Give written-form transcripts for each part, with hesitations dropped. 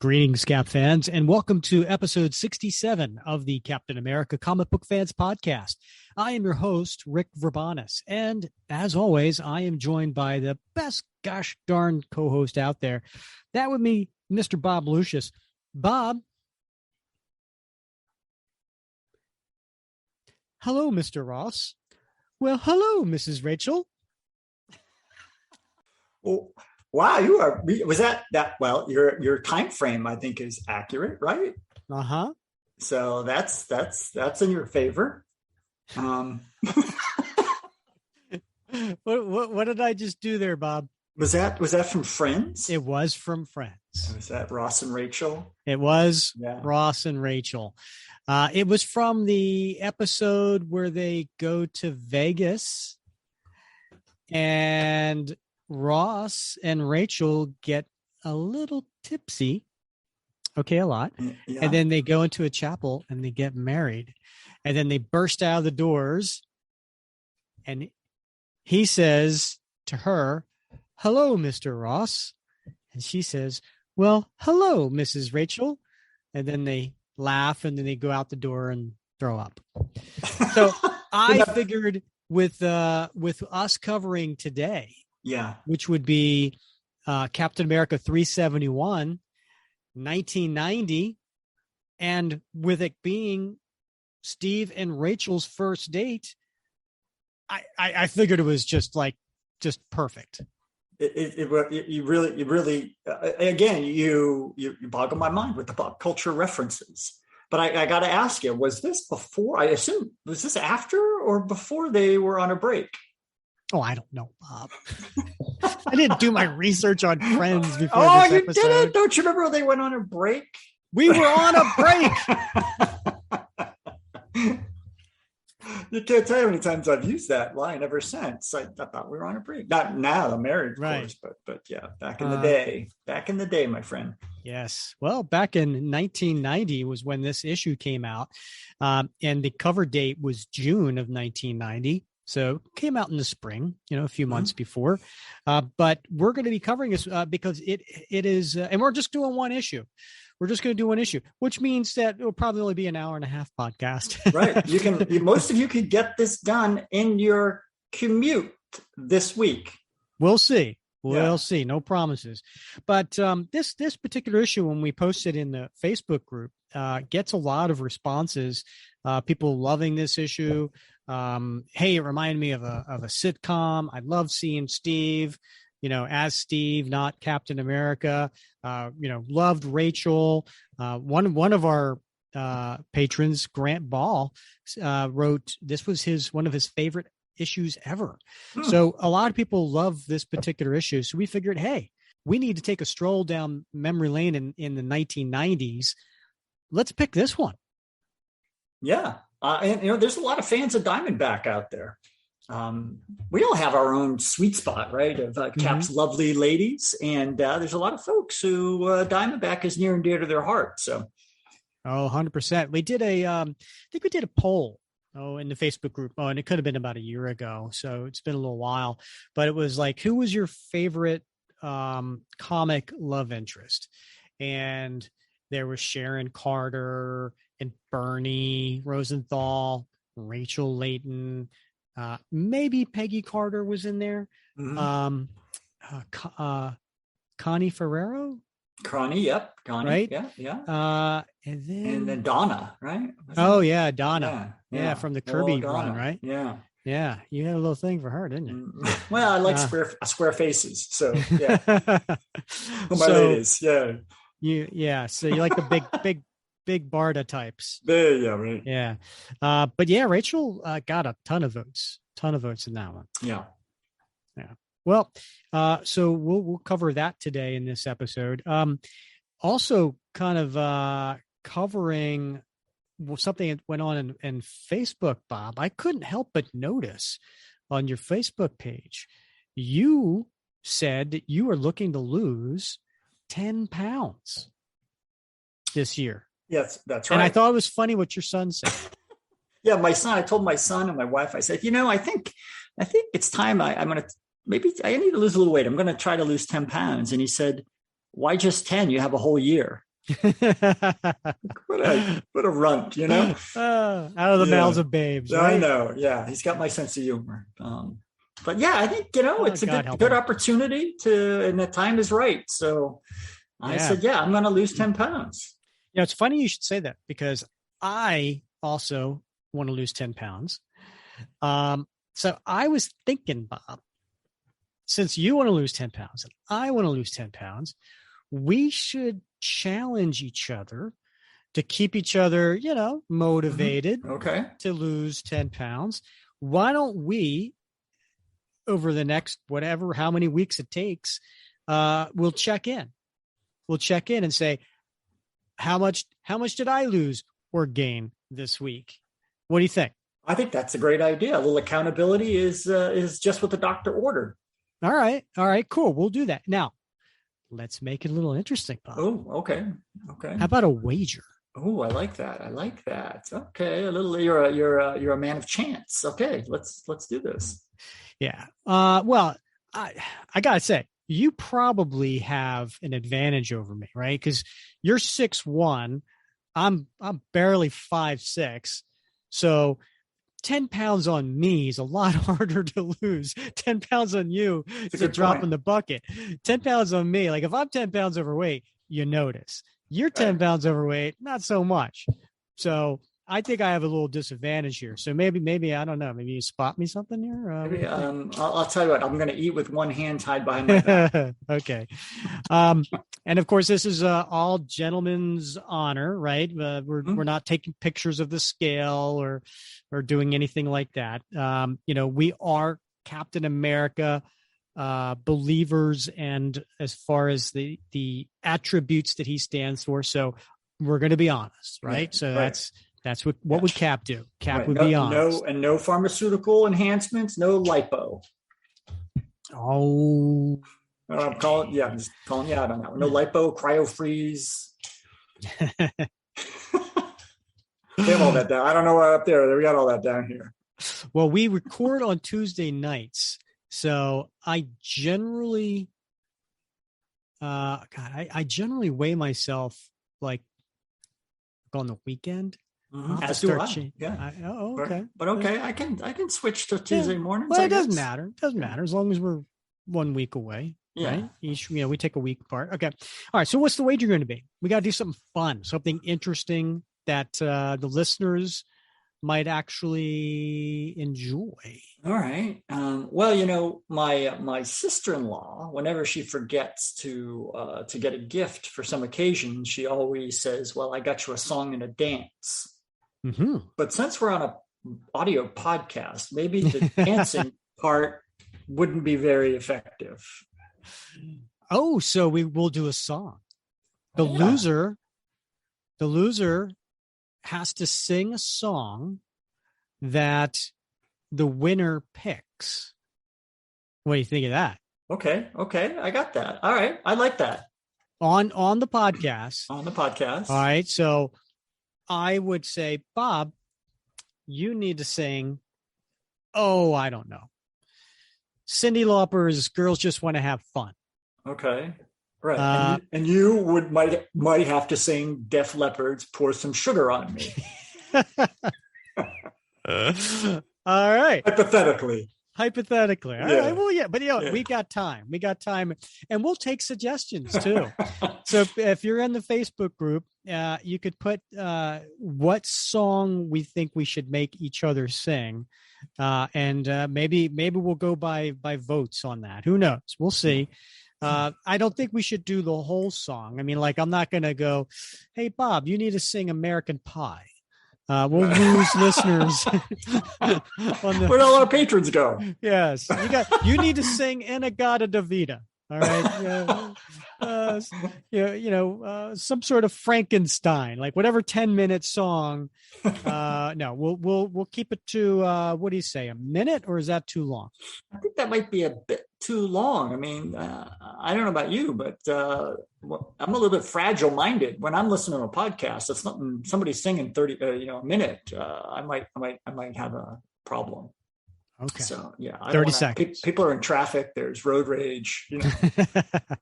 Greetings, Cap fans, and welcome to episode 67 of the Captain America Comic Book Fans Podcast. I am your host, Rick Verbanis, and as always, I am joined by the best gosh darn co-host out there. That would be Mr. Bob Lucius. Bob. Hello, Mr. Ross. Well, hello, Mrs. Rachel. Oh, wow, you are. Was that? Well, your time frame, I think, is accurate, right? Uh-huh. So that's in your favor. What did I just do there, Bob? Was that from Friends? It was from Friends. Was that Ross and Rachel? It was Ross and Rachel. It was from the episode where they go to Vegas and Ross and Rachel get a little tipsy. Okay, a lot. Yeah. And then they go into a chapel and they get married. And then they burst out of the doors. And he says to her, "Hello, Mr. Ross." And she says, "Well, hello, Mrs. Rachel." And then they laugh and then they go out the door and throw up. So I figured with us covering today, which would be Captain America 371, 1990, and with it being Steve and Rachel's first date, I figured it was just perfect. You really again, you boggle my mind with the pop culture references. But I got to ask you, was this before? I assume, was this after or before they were on a break? Oh, I don't know, Bob. I didn't do my research on Friends before this episode. You didn't? Don't you remember they went on a break? We were on a break. You can't tell you how many times I've used that line ever since. I thought we were on a break. Not now, I'm married, of course, but yeah, back in the day. Back in the day, my friend. Yes. Well, back in 1990 was when this issue came out. And the cover date was June of 1990. So it came out in the spring, a few months before. But we're going to be covering this because it is, and we're just doing one issue. We're just going to do one issue, which means that it will probably only be an hour and a half podcast. Right. Most of you could get this done in your commute this week. We'll see. We'll see. No promises. But this particular issue, when we post it in the Facebook group, gets a lot of responses. People loving this issue. Hey, it reminded me of a sitcom. I love seeing Steve, as Steve, not Captain America. Loved Rachel. One of our patrons, Grant Ball, wrote this was one of his favorite issues ever. So a lot of people love this particular issue. So we figured, hey, we need to take a stroll down memory lane in the 1990s. Let's pick this one. Yeah. And there's a lot of fans of Diamondback out there. We all have our own sweet spot, right? Of Cap's lovely ladies. And there's a lot of folks who Diamondback is near and dear to their heart. So. Oh, 100%. We did I think we did a poll in the Facebook group. Oh, and it could have been about a year ago. So it's been a little while, but it was like, who was your favorite comic love interest? And there was Sharon Carter and Bernie Rosenthal, Rachel Layton, maybe Peggy Carter was in there. Connie Ferrero. Connie, yep. Connie, right? Yeah. And then Donna, right? Donna. Yeah, from the Kirby run, right? Yeah. Yeah, you had a little thing for her, didn't you? Well, I like square faces, so yeah. My ladies, yeah. So you like the big Barda types. Yeah, right. Yeah, but yeah, Rachel got a ton of votes in that one. Yeah. Well, so we'll cover that today in this episode. Also, kind of covering something that went on in Facebook, Bob. I couldn't help but notice on your Facebook page, you said that you are looking to lose 10 pounds this year. Yes, that's right. And I thought it was funny what your son said. Yeah, my son, I told my son and my wife, I said, I think I think it's time I'm going to, maybe I need to lose a little weight. I'm going to try to lose 10 pounds. And he said, why just 10? You have a whole year. what a runt, you know? Out of the mouths of babes. Right? I know. Yeah. He's got my sense of humor. But yeah, I think, it's a good opportunity and the time is right. So I said, I'm going to lose 10 pounds. Yeah. It's funny you should say that because I also want to lose 10 pounds. So I was thinking, Bob, since you want to lose 10 pounds and I want to lose 10 pounds, we should challenge each other to keep each other, motivated to lose 10 pounds. Why don't we, over the next how many weeks it takes, we'll check in. We'll check in and say, how much did I lose or gain this week? What do you think? I think that's a great idea. A little accountability is just what the doctor ordered. All right, cool. We'll do that. Now, let's make it a little interesting, Bob. Oh, okay. How about a wager? Oh, I like that. Okay, a little. You're a man of chance. Okay, let's do this. Yeah. Well, I gotta say, you probably have an advantage over me, right? Because you're 6'1", I'm barely 5'6", so 10 pounds on me is a lot harder to lose. 10 pounds on you is a drop in the bucket. 10 pounds on me, like if I'm 10 pounds overweight, you notice. You're 10 pounds overweight, not so much. So I think I have a little disadvantage here. So maybe I don't know. Maybe you spot me something here. Maybe, I'll tell you what. I'm going to eat with one hand tied behind my back. Okay. And of course, this is all gentlemen's honor, right? We're not taking pictures of the scale or doing anything like that. We are Captain America believers, and as far as the attributes that he stands for, so we're going to be honest, right? So that's what would Cap do? Cap would be honest. No pharmaceutical enhancements, no lipo. Oh, I'm just calling you out on that one. No lipo, cryo freeze. We have all that down. I don't know up there. We got all that down here. Well, we record on Tuesday nights, so I generally, I generally weigh myself like on the weekend. As do I. Okay. But okay, I can switch to Tuesday mornings. Well, it doesn't matter. It doesn't matter as long as we're 1 week away. Yeah. Right? We take a week apart. Okay. All right. So what's the wager going to be? We got to do something fun, something interesting that the listeners might actually enjoy. All right. Well, my sister-in-law, whenever she forgets to get a gift for some occasion, she always says, "Well, I got you a song and a dance." Mm-hmm. But since we're on an audio podcast, maybe the dancing part wouldn't be very effective. Oh, so we will do a song. The loser has to sing a song that the winner picks. What do you think of that? Okay. I got that. All right. I like that. On the podcast. On the podcast. All right. So I would say, Bob, you need to sing, I don't know, Cyndi Lauper's "Girls Just Want to Have Fun." Okay. Right. And you might have to sing Def Leppard's "Pour Some Sugar on Me." All right. Hypothetically. All right. Well, yeah, but we got time. And we'll take suggestions too. So if you're in the Facebook group, you could put what song we think we should make each other sing. And maybe we'll go by votes on that. Who knows? We'll see. I don't think we should do the whole song. I mean, like, I'm not going to go, "Hey, Bob, you need to sing American Pie." We'll lose listeners. Where'd all our patrons go? Yes. You need to sing "Inagata Davida." All right. Some sort of Frankenstein, like whatever 10-minute song. No, we'll keep it to, what do you say? A minute, or is that too long? I think that might be a bit too long. I mean, I don't know about you, but I'm a little bit fragile-minded when I'm listening to a podcast. If somebody's singing 30, a minute, I might have a problem. Okay. So yeah, I 30 seconds. People are in traffic. There's road rage,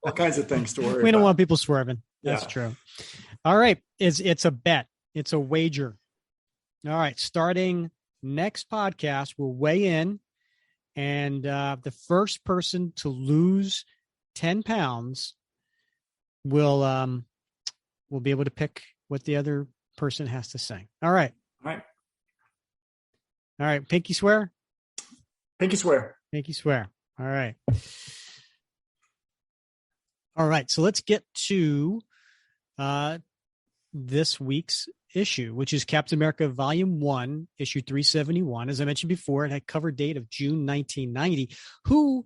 all kinds of things to worry We don't about. want people swerving. That's true. All right. It's a bet. It's a wager. All right. Starting next podcast, we'll weigh in, and the first person to lose 10 pounds will be able to pick what the other person has to say. All right. All right. All right. Pinky swear? Pinky swear. Pinky swear. All right. All right. So let's get to this week's issue, which is Captain America Volume 1, issue 371. As I mentioned before, it had cover date of June 1990. Who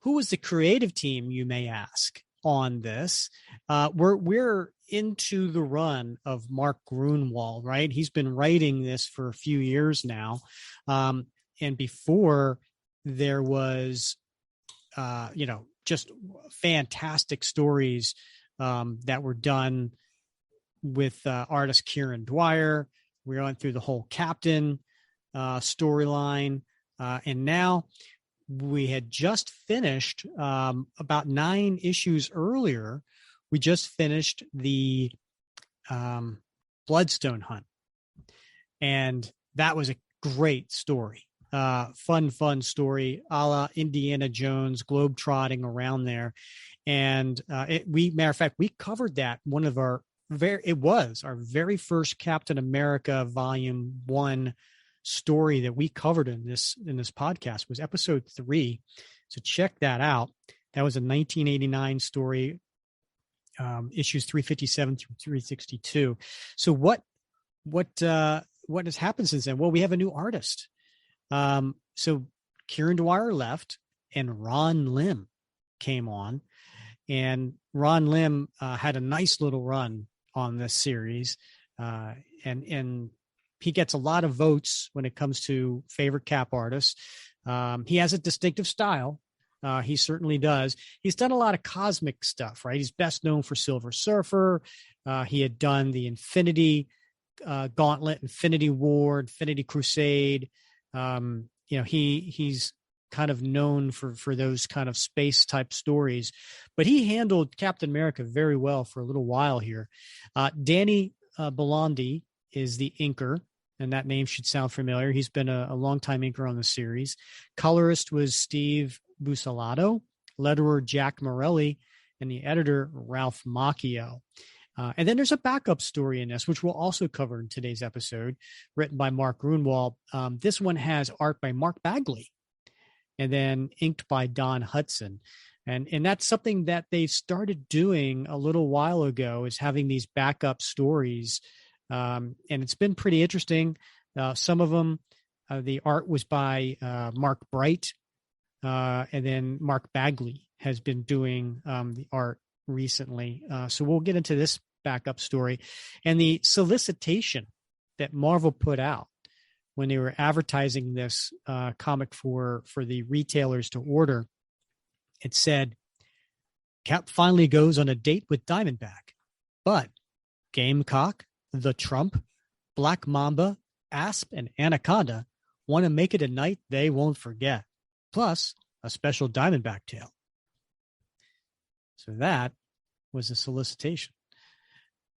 was the creative team, you may ask, on this? We're into the run of Mark Gruenwald, right? He's been writing this for a few years now. And before, there was, just fantastic stories that were done with artist Kieran Dwyer. We went through the whole Captain storyline. And now we had just finished about 9 issues earlier. We just finished the Bloodstone Hunt. And that was a great story. Fun story, a la Indiana Jones, globetrotting around there. And matter of fact, we covered that. It was our very first Captain America Volume 1 story that we covered in this podcast was episode 3. So check that out. That was a 1989 story, issues 357 through 362. So what has happened since then? Well, we have a new artist. So Kieran Dwyer left and Ron Lim came on, and Ron Lim had a nice little run on this series. And he gets a lot of votes when it comes to favorite Cap artists. He has a distinctive style. He certainly does. He's done a lot of cosmic stuff, right? He's best known for Silver Surfer. He had done the Infinity Gauntlet, Infinity War, Infinity Crusade. He's kind of known for those kind of space type stories, but he handled Captain America very well for a little while here. Danny Bellondi is the inker, and that name should sound familiar. He's been a long-time inker on the series. Colorist was Steve Busolato, letterer Jack Morelli, and the editor Ralph Macchio. And then there's a backup story in this, which we'll also cover in today's episode, written by Mark Gruenwald. This one has art by Mark Bagley, and then inked by Don Hudson. And that's something that they started doing a little while ago, is having these backup stories. And it's been pretty interesting. Some of them, the art was by Mark Bright, and then Mark Bagley has been doing the art recently. So we'll get into this backup story. And the solicitation that Marvel put out when they were advertising this comic for the retailers to order, it said, Cap finally goes on a date with Diamondback, but Gamecock, the Trump, Black Mamba, Asp, and Anaconda want to make it a night they won't forget, plus a special Diamondback tale. So that was a solicitation.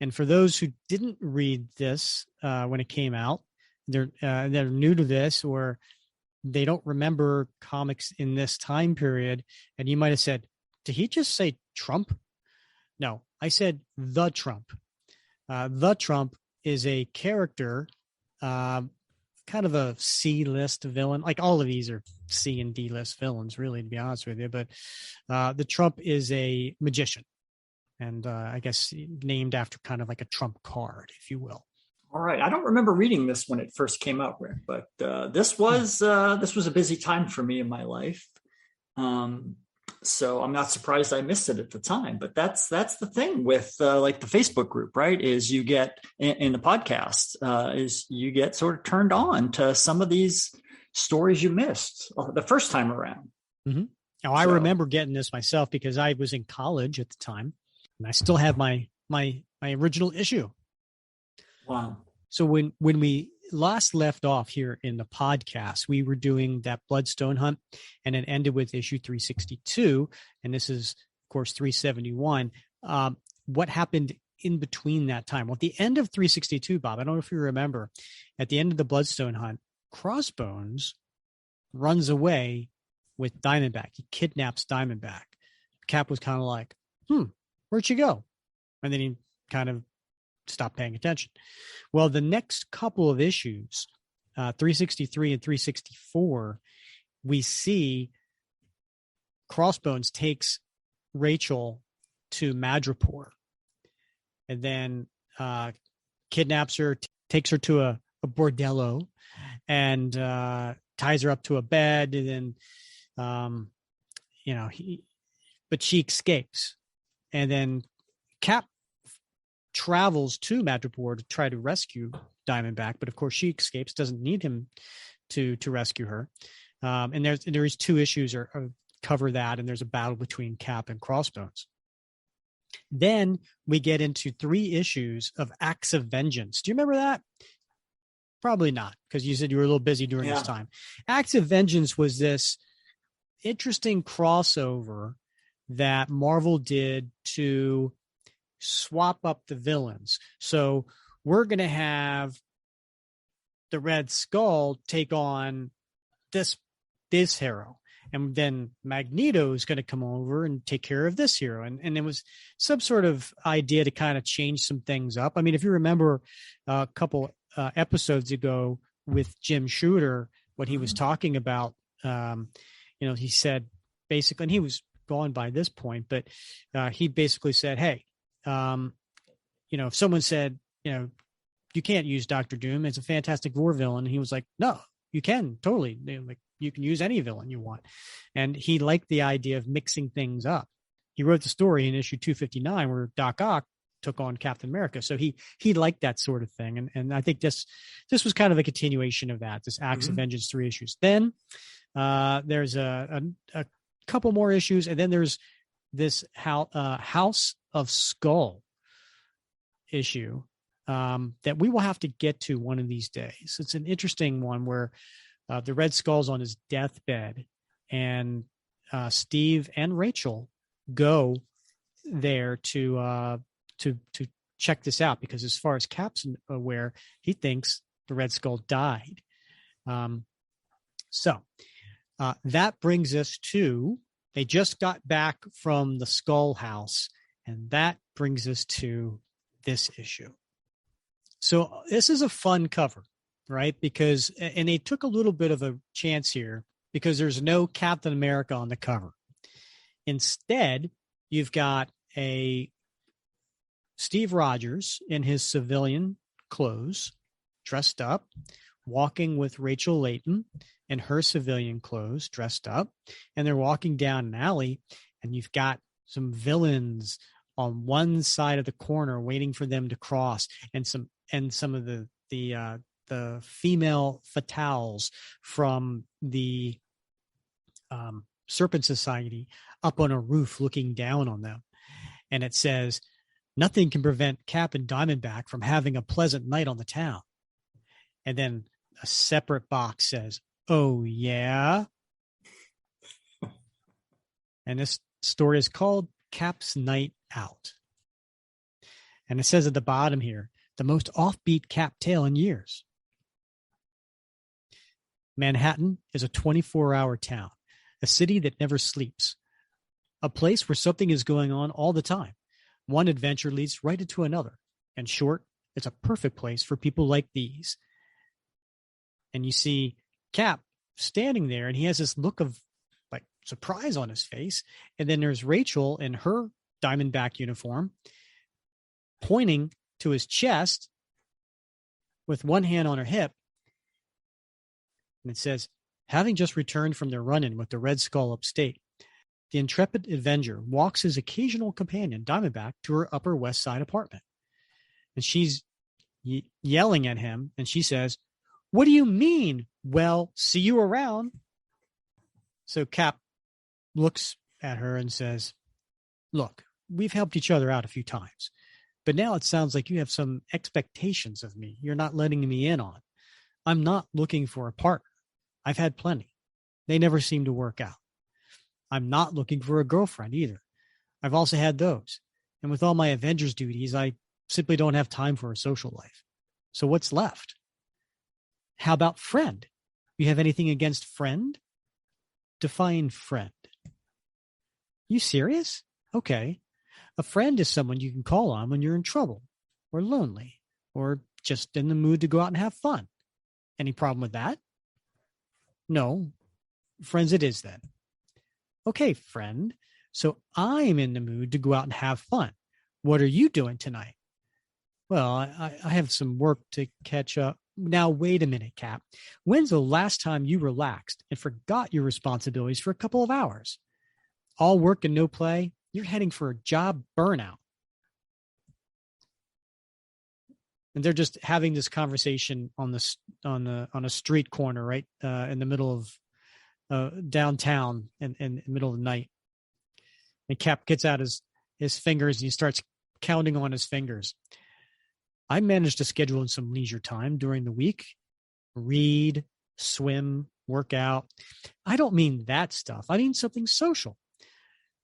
And for those who didn't read this when it came out, they're new to this, or they don't remember comics in this time period, and you might have said, did he just say Trump? No, I said the Trump. The Trump is a character, kind of a C-list villain. Like all of these are C and D-list villains, really, to be honest with you. But the Trump is a magician, and I guess named after kind of like a Trump card, if you will. All right. I don't remember reading this when it first came out, Rick, but this was a busy time for me in my life. So I'm not surprised I missed it at the time. But that's the thing with like the Facebook group, right? Is you get in the podcast, is you get sort of turned on to some of these stories you missed the first time around. Mm-hmm. Now, I remember getting this myself because I was in college at the time, and I still have my original issue. Wow. So when we last left off here in the podcast, we were doing that Bloodstone hunt, and it ended with issue 362. And this is, of course, 371. What happened in between that time? Well, at the end of 362, Bob, I don't know if you remember, at the end of the Bloodstone hunt, Crossbones runs away with Diamondback. He kidnaps Diamondback. Cap was kind of like, where'd you go? And then he kind of stopped paying attention. Well, the next couple of issues, 363 and 364, we see Crossbones takes Rachel to Madripoor and then kidnaps her, takes her to a bordello, and ties her up to a bed. And then, but she escapes. And then Cap travels to Madripoor to try to rescue Diamondback, but of course she escapes, doesn't need him to rescue her. And there's 2 issues or cover that, and there's a battle between Cap and Crossbones. Then we get into 3 issues of Acts of Vengeance. Do you remember that? Probably not, because you said you were a little busy during this time. Acts of Vengeance was this interesting crossover that Marvel did to swap up the villains. So we're going to have the Red Skull take on this hero, and then Magneto is going to come over and take care of this hero. And it was some sort of idea to kind of change some things up. I mean, if you remember a couple episodes ago with Jim Shooter, what he was talking about, he said basically, and he was gone by this point, but he basically said, hey, if someone said, you can't use Dr. Doom, it's a Fantastic Four villain. And he was like, no, you can totally. Like, you can use any villain you want. And he liked the idea of mixing things up. He wrote the story in issue 259 where Doc Ock took on Captain America. So he liked that sort of thing. And I think this was kind of a continuation of that, this Acts of Vengeance 3 issues. Then there's a couple more issues. And then there's this House of Skull issue that we will have to get to one of these days. It's an interesting one where the Red Skull's on his deathbed, and Steve and Rachel go there to check this out, because as far as Cap's aware, he thinks the Red Skull died. So that brings us to, they just got back from the Skull House, and that brings us to this issue. So this is a fun cover, right? Because, and they took a little bit of a chance here because there's no Captain America on the cover. Instead, you've got a Steve Rogers in his civilian clothes, dressed up, walking with Rachel Layton in her civilian clothes, dressed up, and they're walking down an alley, and you've got some villains on one side of the corner waiting for them to cross, and some of the female fatales from the Serpent Society up on a roof looking down on them. And it says, nothing can prevent Cap and Diamondback from having a pleasant night on the town. And then a separate box says, oh, yeah. And this story is called Cap's Night Out. And it says at the bottom here, the most offbeat Cap tale in years. Manhattan is a 24-hour town, a city that never sleeps, a place where something is going on all the time. One adventure leads right into another. In short, it's a perfect place for people like these. And you see Cap standing there, and he has this look of like surprise on his face. And then there's Rachel in her Diamondback uniform, pointing to his chest with one hand on her hip. And it says, having just returned from their run-in with the Red Skull upstate, the intrepid Avenger walks his occasional companion, Diamondback, to her Upper West Side apartment. And she's yelling at him, and she says, what do you mean? Well, see you around. So Cap looks at her and says, look, we've helped each other out a few times, but now it sounds like you have some expectations of me you're not letting me in on. I'm not looking for a partner. I've had plenty. They never seem to work out. I'm not looking for a girlfriend either. I've also had those. And with all my Avengers duties, I simply don't have time for a social life. So what's left? How about friend? You have anything against friend? Define friend. You serious? Okay. A friend is someone you can call on when you're in trouble or lonely or just in the mood to go out and have fun. Any problem with that? No. Friends it is then. Okay, friend. So I'm in the mood to go out and have fun. What are you doing tonight? Well, I have some work to catch up. Now, wait a minute, Cap. When's the last time you relaxed and forgot your responsibilities for a couple of hours? All work and no play? You're heading for a job burnout. And they're just having this conversation on a street corner, right in the middle of downtown, in the middle of the night. And Cap gets out his fingers and he starts counting on his fingers. I managed to schedule in some leisure time during the week. Read, swim, work out. I don't mean that stuff. I mean something social.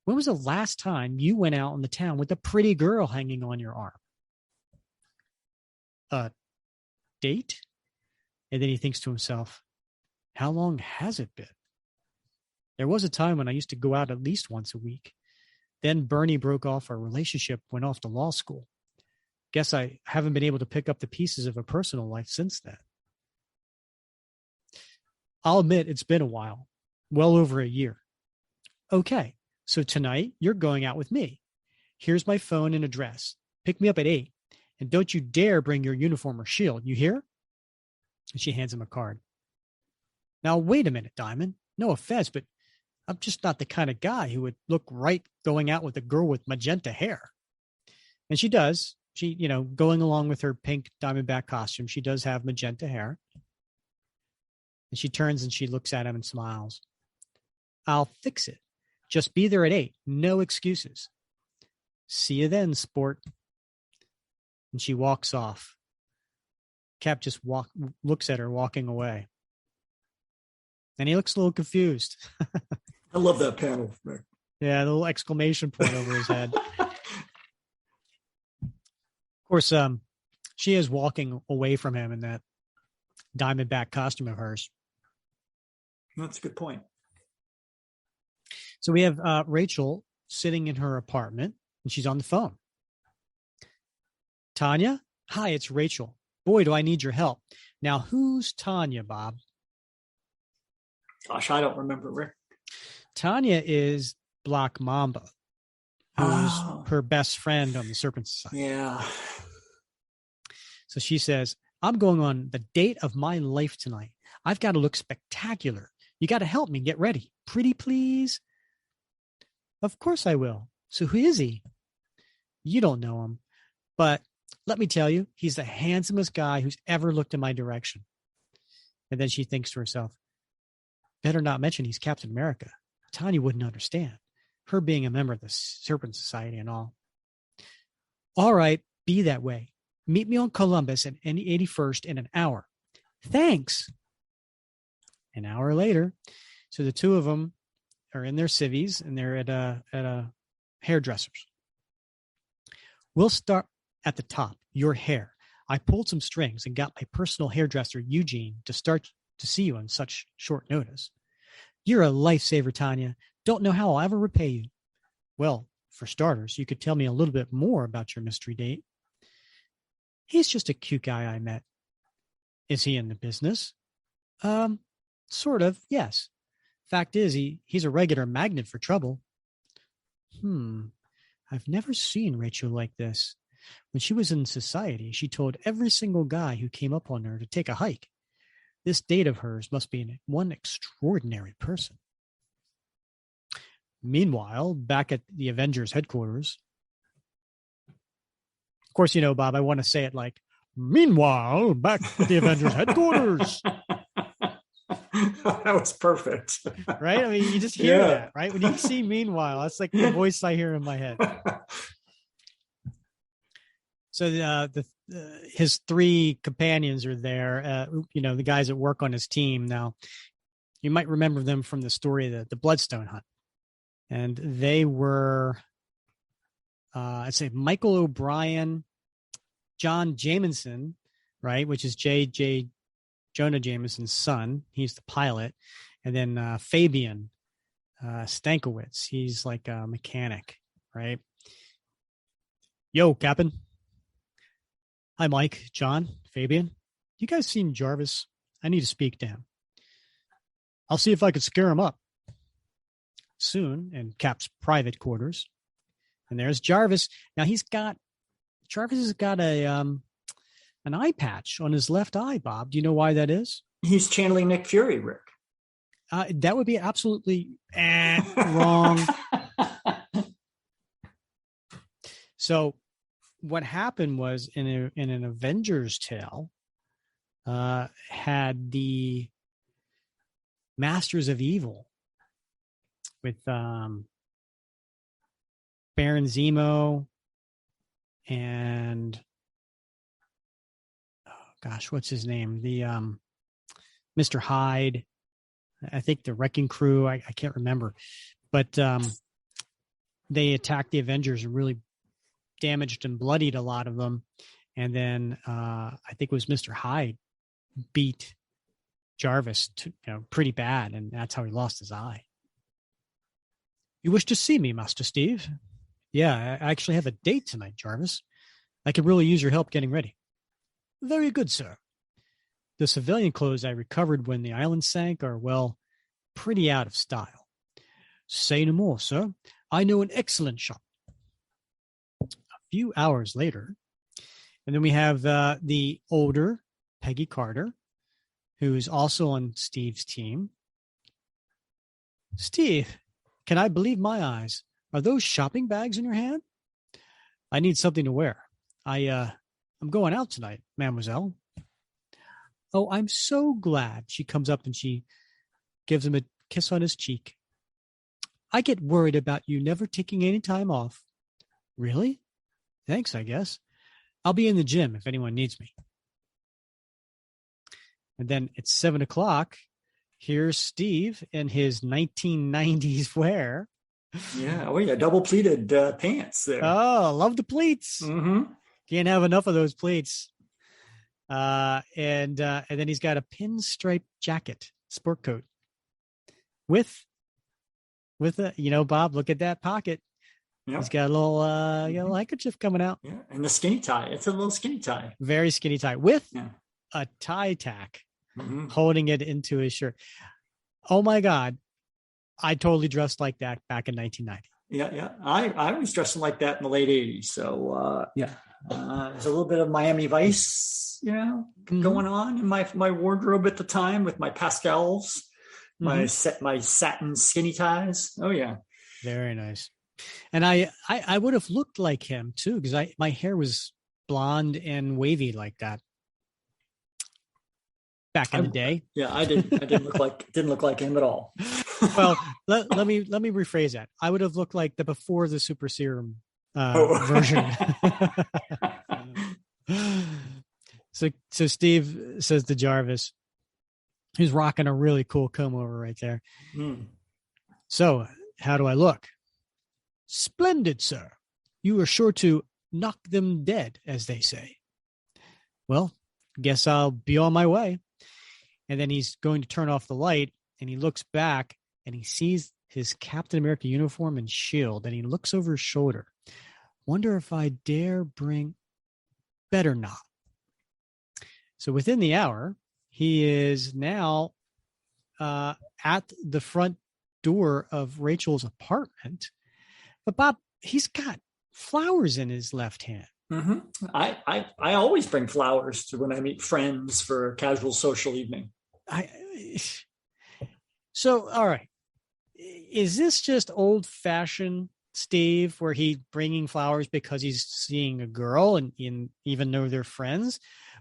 When was the last time you went out in the town with a pretty girl hanging on your arm? A date? And then he thinks to himself, how long has it been? There was a time when I used to go out at least once a week. Then Bernie broke off our relationship, went off to law school. Guess I haven't been able to pick up the pieces of a personal life since then. I'll admit it's been a while, well over a year. Okay, so tonight you're going out with me. Here's my phone and address. Pick me up at 8. And don't you dare bring your uniform or shield. You hear? And she hands him a card. Now, wait a minute, Diamond. No offense, but I'm just not the kind of guy who would look right going out with a girl with magenta hair. And she does. She, going along with her pink Diamondback costume, she does have magenta hair. And she turns and she looks at him and smiles. I'll fix it. Just be there at 8. No excuses. See you then, sport. And she walks off. Cap just looks at her walking away. And he looks a little confused. I love that panel. Yeah, the little exclamation point over his head. Of course, she is walking away from him in that Diamondback costume of hers. That's a good point. So we have Rachel sitting in her apartment, and she's on the phone. Tanya? Hi, it's Rachel. Boy, do I need your help. Now, who's Tanya, Bob? Gosh, I don't remember, Rick. Tanya is Black Mamba, who's her best friend on the Serpent Society. Yeah. So she says, I'm going on the date of my life tonight. I've got to look spectacular. You got to help me get ready. Pretty please? Of course I will. So who is he? You don't know him, but let me tell you, he's the handsomest guy who's ever looked in my direction. And then she thinks to herself, better not mention he's Captain America. Tanya wouldn't understand, her being a member of the Serpent Society and all. All right, be that way. Meet me on Columbus at 81st in an hour. Thanks. An hour later, so the two of them are in their civvies and they're at a hairdresser's. We'll start at the top, your hair. I pulled some strings and got my personal hairdresser, Eugene, to start to see you on such short notice. You're a lifesaver, Tanya. Don't know how I'll ever repay you. Well, for starters, you could tell me a little bit more about your mystery date. He's just a cute guy I met. Is he in the business? Sort of, yes. Fact is, he's a regular magnet for trouble. I've never seen Rachel like this. When she was in society, she told every single guy who came up on her to take a hike. This date of hers must be one extraordinary person. Meanwhile, back at the Avengers headquarters. Of course, Bob, I want to say it like, meanwhile, back at the Avengers headquarters. That was perfect. Right? I mean, you just hear that, right? When you see meanwhile, that's like the voice I hear in my head. So the his three companions are there. The guys that work on his team. Now, you might remember them from the story of the Bloodstone Hunt, and they were, I'd say, Michael O'Brien, John Jameson, right, which is J. Jonah Jameson's son. He's the pilot, and then Fabian Stankiewicz. He's like a mechanic, right? Yo, Captain. Hi, Mike, John, Fabian. You guys seen Jarvis? I need to speak to him. I'll see if I could scare him up. Soon, in Cap's private quarters. And there's Jarvis. Now Jarvis has got an eye patch on his left eye, Bob. Do you know why that is? He's channeling Nick Fury, Rick. That would be absolutely wrong. So what happened was in an Avengers tale, had the Masters of Evil with Baron Zemo and what's his name? The Mr. Hyde. I think the Wrecking Crew. I can't remember, but they attacked the Avengers and really damaged and bloodied a lot of them. And then I think it was Mr. Hyde beat Jarvis pretty bad, and that's how he lost his eye. You wish to see me, Master Steve? Yeah, I actually have a date tonight, Jarvis. I could really use your help getting ready. Very good, sir. The civilian clothes I recovered when the island sank are, well, pretty out of style. Say no more, sir. I know an excellent shop. A few hours later, and then we have the older Peggy Carter, who's also on Steve's team. Steve, can I believe my eyes? Are those shopping bags in your hand? I need something to wear. I'm going out tonight, mademoiselle. Oh, I'm so glad. She comes up and she gives him a kiss on his cheek. I get worried about you never taking any time off. Really? Thanks, I guess. I'll be in the gym if anyone needs me. And then at 7:00, here's Steve in his 1990s wear. Yeah. Oh, yeah. Double pleated pants there. Oh, I love the pleats. Mm-hmm. Can't have enough of those pleats. And then he's got a pinstripe jacket, sport coat with a, Bob, look at that pocket. Yep. He's got a little handkerchief coming out. Yeah. And the skinny tie. It's a little skinny tie. Very skinny tie with a tie tack holding it into his shirt. Oh my God. I totally dressed like that back in 1990. Yeah. I was dressing like that in the late 80s. So there's a little bit of Miami Vice, going on in my wardrobe at the time with my pastels, my satin skinny ties. Oh yeah. Very nice. And I would have looked like him too, because my hair was blonde and wavy like that back in the day. Yeah, I didn't look like him at all. Well, let me rephrase that. I would have looked like the before the super serum version. So Steve says to Jarvis, who's rocking a really cool comb over right there. So, how do I look? Splendid, sir. You are sure to knock them dead, as they say. Well, guess I'll be on my way. And then he's going to turn off the light, and he looks back, and he sees his Captain America uniform and shield, and he looks over his shoulder. Wonder if I dare bring... Better not. So within the hour, he is now at the front door of Rachel's apartment. But Bob, he's got flowers in his left hand. Mm-hmm. I always bring flowers to when I meet friends for a casual social evening. So, all right. Is this just old-fashioned Steve, where he's bringing flowers because he's seeing a girl and even though they're friends?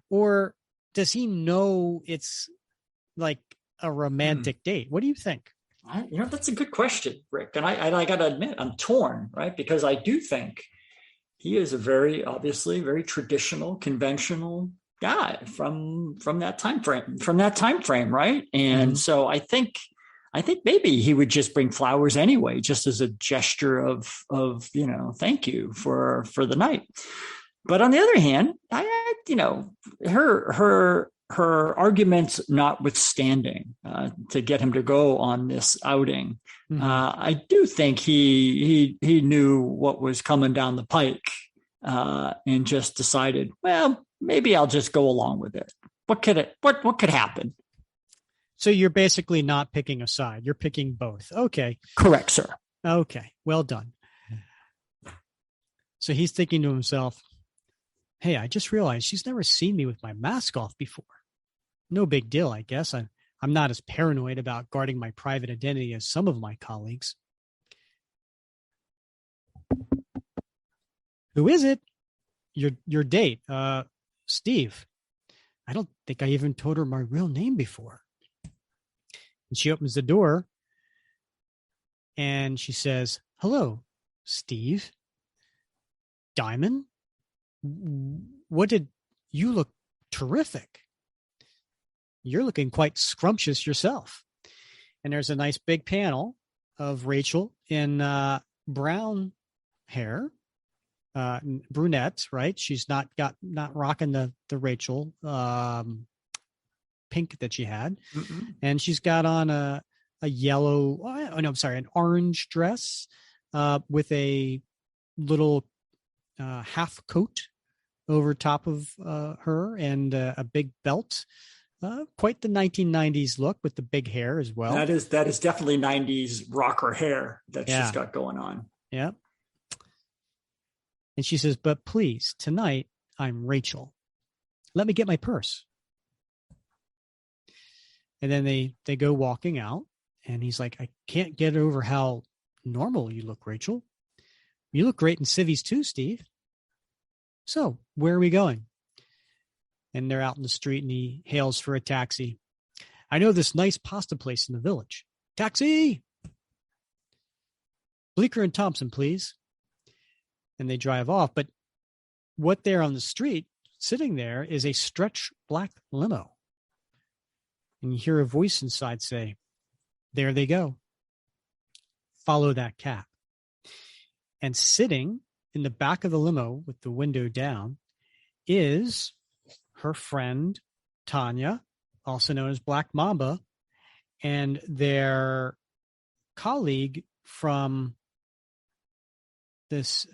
Or does he know it's like a romantic date? What do you think? That's a good question, Rick. And I got to admit, I'm torn, right? Because I do think he is a very traditional, conventional guy from that time frame, right? And so I think maybe he would just bring flowers anyway, just as a gesture of thank you for the night. But on the other hand, her arguments notwithstanding, to get him to go on this outing, I do think he knew what was coming down the pike, and just decided, well, maybe I'll just go along with it. What could happen? So you're basically not picking a side. You're picking both. Okay. Correct, sir. Okay. Well done. So he's thinking to himself, hey, I just realized she's never seen me with my mask off before. No big deal, I guess. I'm not as paranoid about guarding my private identity as some of my colleagues. Who is it? Your date, Steve. I don't think I even told her my real name before. And she opens the door and she says, hello, Steve. Diamond? You look terrific. You're looking quite scrumptious yourself. And there's a nice big panel of Rachel in brown hair, brunette, right? She's not rocking the Rachel pink that she had. And she's got on an orange dress with a little half coat over top of her, and a big belt. Quite the 1990s look with the big hair as well. That is definitely 90s rocker hair that she's got going on. Yeah. And she says, but please, tonight I'm Rachel. Let me get my purse. And then they go walking out, and he's like, I can't get over how normal you look, Rachel. You look great in civvies too, Steve. So where are we going? And they're out in the street, and he hails for a taxi. I know this nice pasta place in the village. Taxi! Bleecker and Thompson, please. And they drive off. But what there on the street, sitting there, is a stretch black limo. And you hear a voice inside say, there they go. Follow that cab. And sitting in the back of the limo with the window down is her friend, Tanya, also known as Black Mamba, and their colleague from this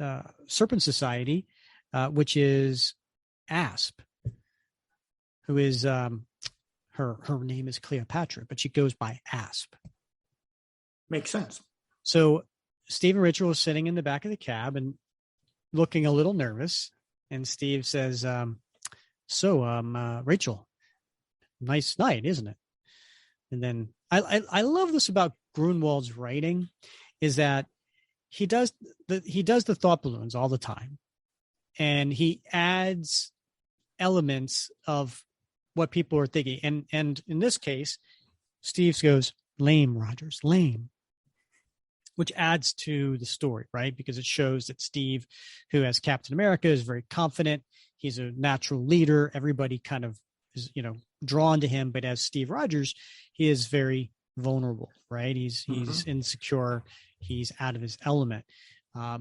Serpent Society, which is Asp, who is her name is Cleopatra, but she goes by Asp. Makes sense. So Steve and Rachel was sitting in the back of the cab and looking a little nervous. And Steve says, Rachel, nice night, isn't it? And then I love this about Gruenwald's writing, is that he does the thought balloons all the time, and he adds elements of what people are thinking. And in this case, Steve goes, lame, Rogers, lame, which adds to the story, right? Because it shows that Steve, who as Captain America, is very confident. He's a natural leader. Everybody kind of is, drawn to him. But as Steve Rogers, he is very vulnerable, right? He's insecure. He's out of his element.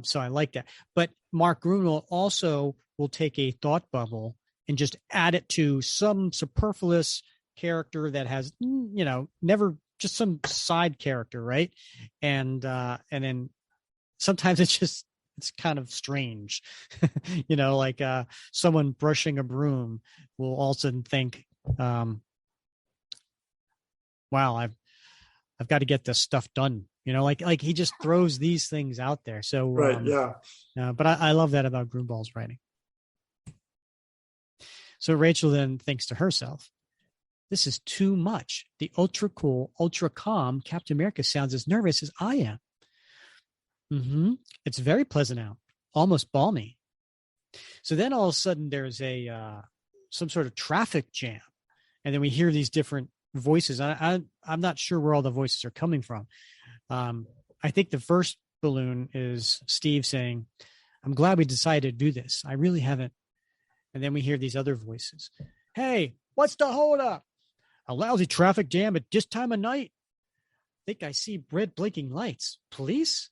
So I like that. But Mark Gruenwald also will take a thought bubble and just add it to some superfluous character that has, never, just some side character, right? And then sometimes it's kind of strange, like someone brushing a broom will all of a sudden think, wow, I've got to get this stuff done. Like he just throws these things out there. So, right. Yeah. But I love that about Gruenwald's writing. So Rachel then thinks to herself, this is too much. The ultra cool, ultra calm Captain America sounds as nervous as I am. It's very pleasant out, almost balmy. So then all of a sudden there's some sort of traffic jam. And then we hear these different voices. I'm not sure where all the voices are coming from. I think the first balloon is Steve saying, I'm glad we decided to do this. I really haven't. And then we hear these other voices. Hey, what's the holdup? A lousy traffic jam at this time of night? Think I see red blinking lights. Police?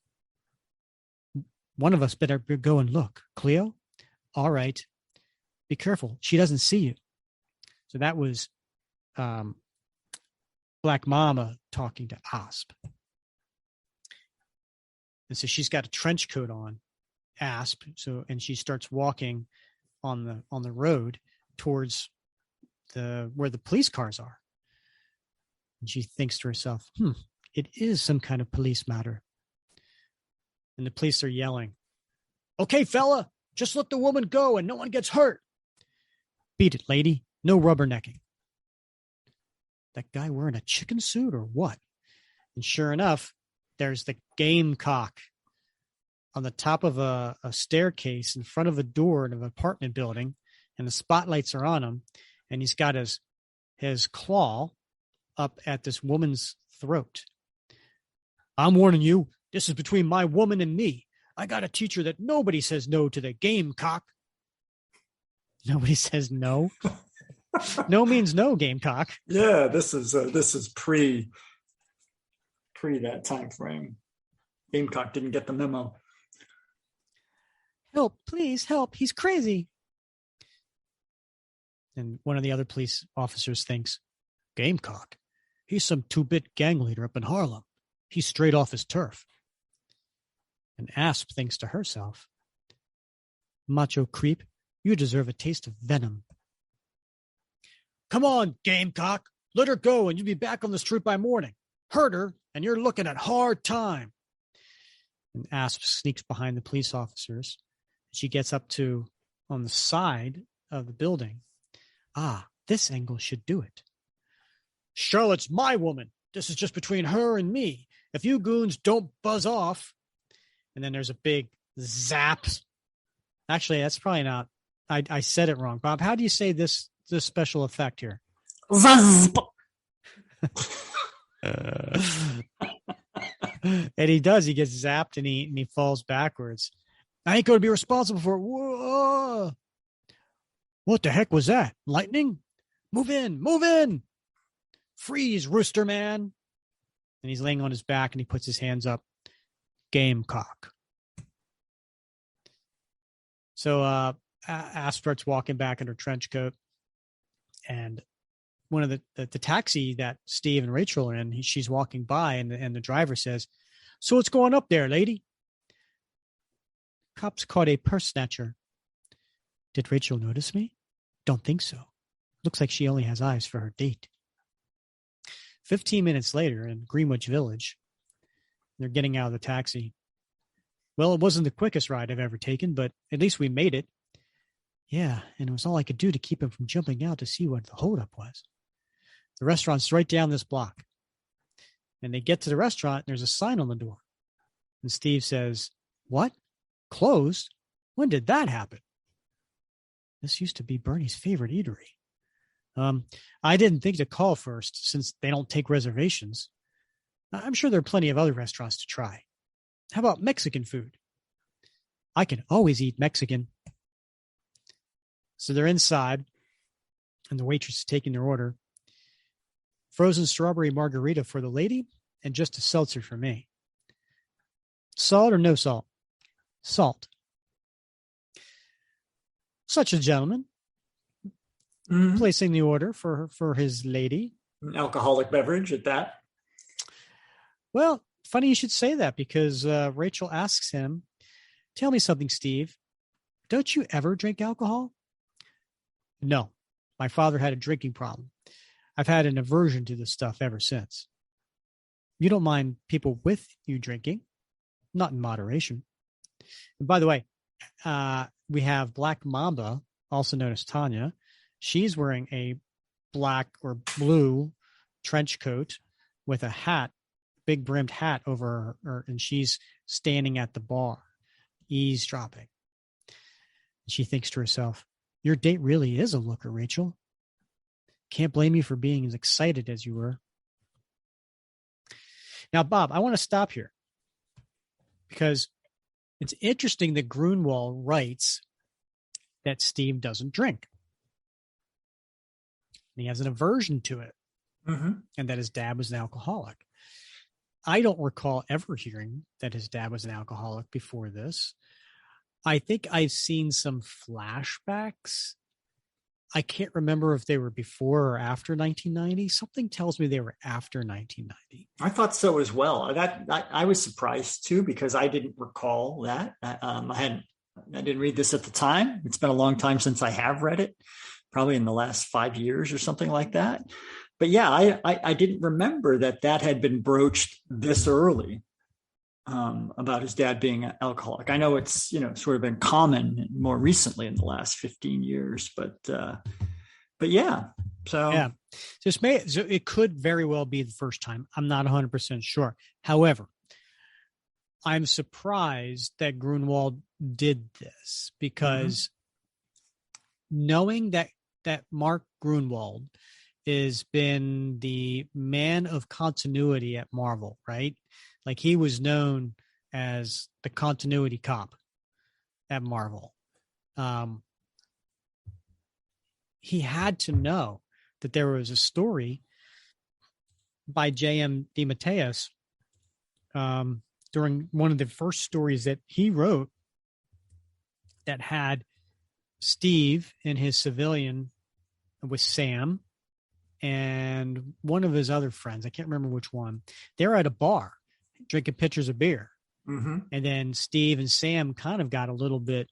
One of us better go and look. Cleo? All right. Be careful. She doesn't see you. So that was Black Mama talking to Asp. And so she's got a trench coat on, Asp. And she starts walking on the road towards where the police cars are. And she thinks to herself, it is some kind of police matter. And the police are yelling, okay, fella, just let the woman go and no one gets hurt. Beat it, lady. No rubbernecking. That guy wearing a chicken suit or what? And sure enough, there's the gamecock on the top of a staircase in front of a door in an apartment building, and the spotlights are on him, and he's got his claw up at this woman's throat. I'm warning you, this is between my woman and me. I got to teach her that nobody says no to the gamecock. Nobody says no. No means no, gamecock. Yeah, this is pre that time frame. Gamecock didn't get the memo. Help, please, help. He's crazy. And one of the other police officers thinks, Gamecock? He's some two-bit gang leader up in Harlem. He's straight off his turf. And Asp thinks to herself, macho creep, you deserve a taste of venom. Come on, Gamecock. Let her go and you'll be back on the street by morning. Hurt her and you're looking at hard time. And Asp sneaks behind the police officers. She gets up to on the side of the building. This angle should do it. Charlotte's my woman. This is just between her and me. If you goons don't buzz off. And then there's a big zap. Actually, that's probably not. I said it wrong. Bob, how do you say this special effect here? Zazp. And he does. He gets zapped and he falls backwards. I ain't going to be responsible for it. Whoa. What the heck was that? Lightning? Move in. Move in. Freeze, rooster man. And he's laying on his back and he puts his hands up. Gamecock. So Asp starts walking back in her trench coat. And one of the taxi that Steve and Rachel are in, she's walking by and the driver says, so what's going up there, lady? Cops caught a purse snatcher. Did Rachel notice me? Don't think so. Looks like she only has eyes for her date. 15 minutes later in Greenwich Village, they're getting out of the taxi. Well, it wasn't the quickest ride I've ever taken, but at least we made it. Yeah, and it was all I could do to keep him from jumping out to see what the holdup was. The restaurant's right down this block. And they get to the restaurant, and there's a sign on the door. And Steve says, what? Closed? When did that happen? This used to be Bernie's favorite eatery. I didn't think to call first, since they don't take reservations. I'm sure there are plenty of other restaurants to try. How about Mexican food? I can always eat Mexican. So they're inside, and the waitress is taking their order. Frozen strawberry margarita for the lady, and just a seltzer for me. Salt or no salt? Salt. Such a gentleman. Mm-hmm. Placing the order for his lady. An alcoholic beverage at that. Well, funny you should say that, because Rachel asks him, tell me something, Steve. Don't you ever drink alcohol? No. My father had a drinking problem. I've had an aversion to this stuff ever since. You don't mind people with you drinking? Not in moderation. And by the way, we have Black Mamba, also known as Tanya. She's wearing a black or blue trench coat with a hat, big brimmed hat over her, and she's standing at the bar, eavesdropping. She thinks to herself, your date really is a looker, Rachel. Can't blame you for being as excited as you were. Now, Bob, I want to stop here because It's interesting that Gruenwald writes that Steve doesn't drink. And he has an aversion to it, and that his dad was an alcoholic. I don't recall ever hearing that his dad was an alcoholic before this. I think I've seen some flashbacks. I can't remember if they were before or after 1990. Something tells me they were after 1990. I thought so as well. I was surprised too, because I didn't recall that. I didn't read this at the time. It's been a long time since I have read it, probably in the last 5 years or something like that. But yeah, I didn't remember that had been broached this early, about his dad being an alcoholic. I know it's, sort of been common more recently in the last 15 years, but yeah. So yeah, so it could very well be the first time. I'm not 100% sure. However, I'm surprised that Gruenwald did this, because knowing that Mark Gruenwald has been the man of continuity at Marvel, right? Like, he was known as the continuity cop at Marvel. He had to know that there was a story by J.M. DeMatteis during one of the first stories that he wrote that had Steve and his civilian with Sam and one of his other friends. I can't remember which one. They're at a bar drinking pitchers of beer. And then Steve and Sam kind of got a little bit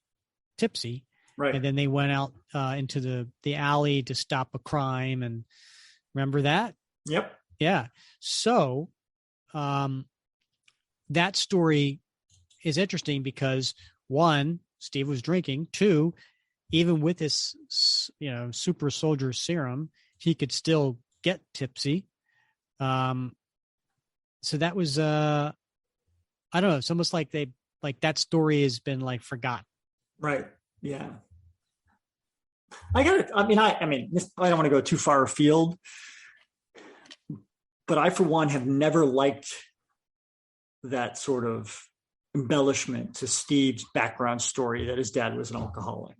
tipsy. Right. And then they went out into the alley to stop a crime. And remember that? Yep. Yeah. So that story is interesting because, one, Steve was drinking. Two, even with his, super soldier serum, he could still get tipsy. So that was, I don't know. It's almost like that story has been forgotten. Right. Yeah. I don't want to go too far afield, but I, for one, have never liked that sort of embellishment to Steve's background story that his dad was an alcoholic.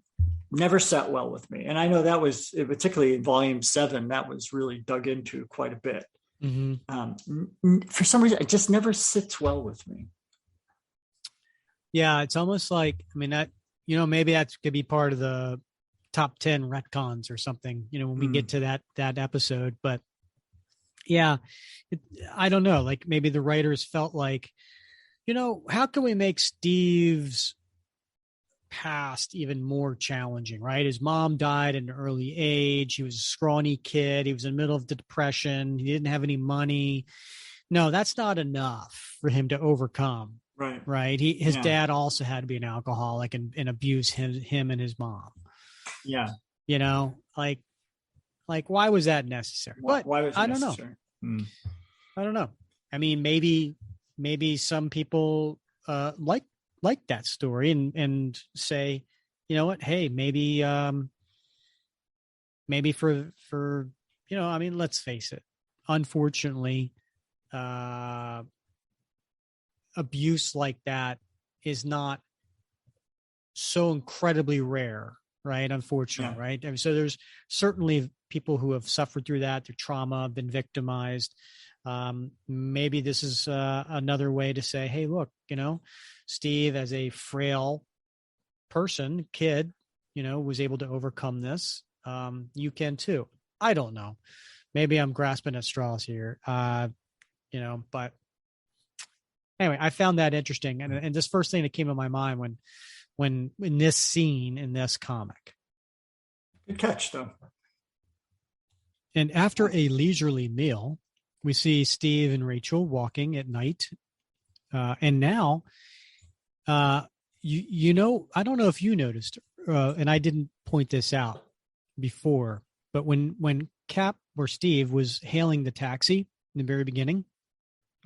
Never sat well with me. And I know that was, particularly in volume 7, that was really dug into quite a bit. For some reason, it just never sits well with me. Yeah, it's almost like, that, maybe that could be part of the top 10 retcons or something, when we get to that episode. But yeah, I don't know. Maybe the writers felt like, how can we make Steve's past even more challenging, right? His mom died at an early age. He was a scrawny kid. He was in the middle of the Depression. He didn't have any money. No, that's not enough for him to overcome. Right. His dad also had to be an alcoholic and abuse him and his mom. Yeah. Why was that necessary? But why was it necessary? I don't know. Maybe some people like that story and say, you know what? Hey, maybe for let's face it. Unfortunately, abuse like that is not so incredibly rare, right? Unfortunately, right? So there's certainly people who have suffered through that, through trauma, been victimized. Maybe this is another way to say, hey, look, Steve, as a frail kid, was able to overcome this. You can too. I don't know. Maybe I'm grasping at straws here, but anyway, I found that interesting. And this first thing that came to my mind when in this scene in this comic. Good catch, though. And after a leisurely meal, we see Steve and Rachel walking at night. And now, I don't know if you noticed, and I didn't point this out before, but when Cap or Steve was hailing the taxi in the very beginning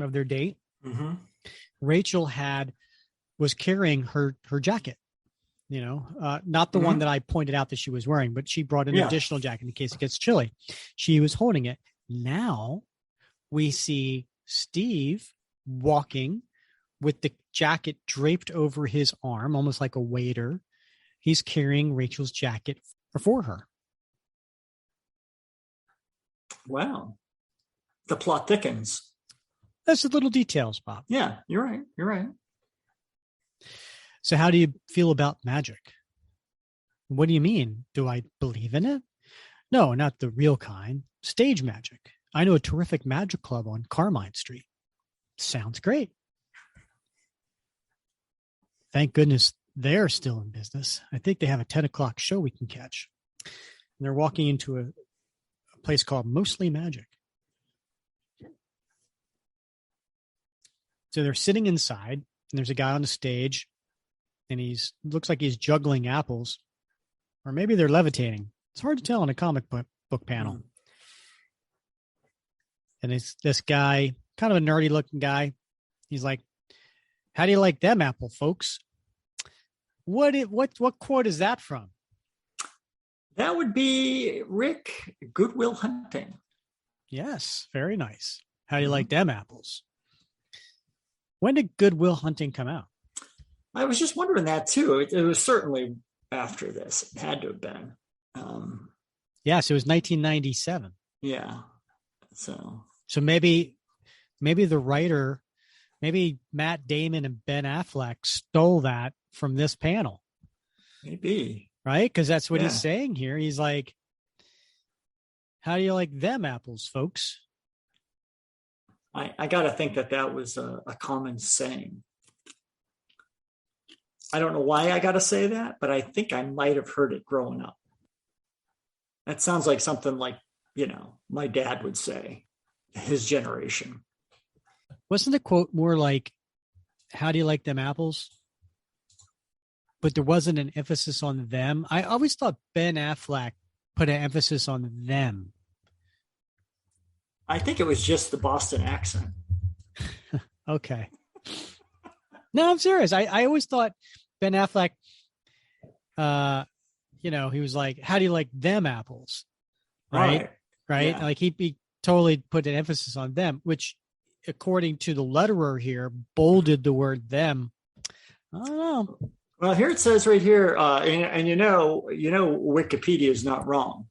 of their date, Rachel was carrying her jacket, not the one that I pointed out that she was wearing, but she brought an additional jacket in case it gets chilly. She was holding it. Now we see Steve walking with the jacket draped over his arm, almost like a waiter. He's carrying Rachel's jacket for her. Wow. The plot thickens. That's the little details, Bob. Yeah, you're right. You're right. So how do you feel about magic? What do you mean? Do I believe in it? No, not the real kind. Stage magic. I know a terrific magic club on Carmine Street. Sounds great. Thank goodness they're still in business. I think they have a 10 o'clock show we can catch. And they're walking into a place called Mostly Magic. So they're sitting inside, and there's a guy on the stage, and looks like he's juggling apples, or maybe they're levitating. It's hard to tell in a comic book panel. And it's this guy, kind of a nerdy looking guy. He's like, "How do you like them apple, folks?" What quote is that from? That would be Rick, Good Will Hunting. Yes, very nice. How do you like them apples? When did Good Will Hunting come out? I was just wondering that too. It was certainly after this. It had to have been. Yes, it was 1997. Yeah. So maybe the writer, maybe Matt Damon and Ben Affleck stole that from this panel. Maybe. Right? Because that's what he's saying here. He's like, how do you like them apples, folks? I got to think that was a common saying. I don't know why I got to say that, but I think I might have heard it growing up. That sounds like something like, my dad would say, his generation. Wasn't the quote more like, how do you like them apples? But there wasn't an emphasis on them. I always thought Ben Affleck put an emphasis on them. I think it was just the Boston accent. Okay. No, I'm serious. I always thought Ben Affleck, he was like, how do you like them apples? Right? Yeah. Like he'd totally put an emphasis on them, which according to the letterer here, bolded the word them. I don't know. Well, here it says right here, and Wikipedia is not wrong.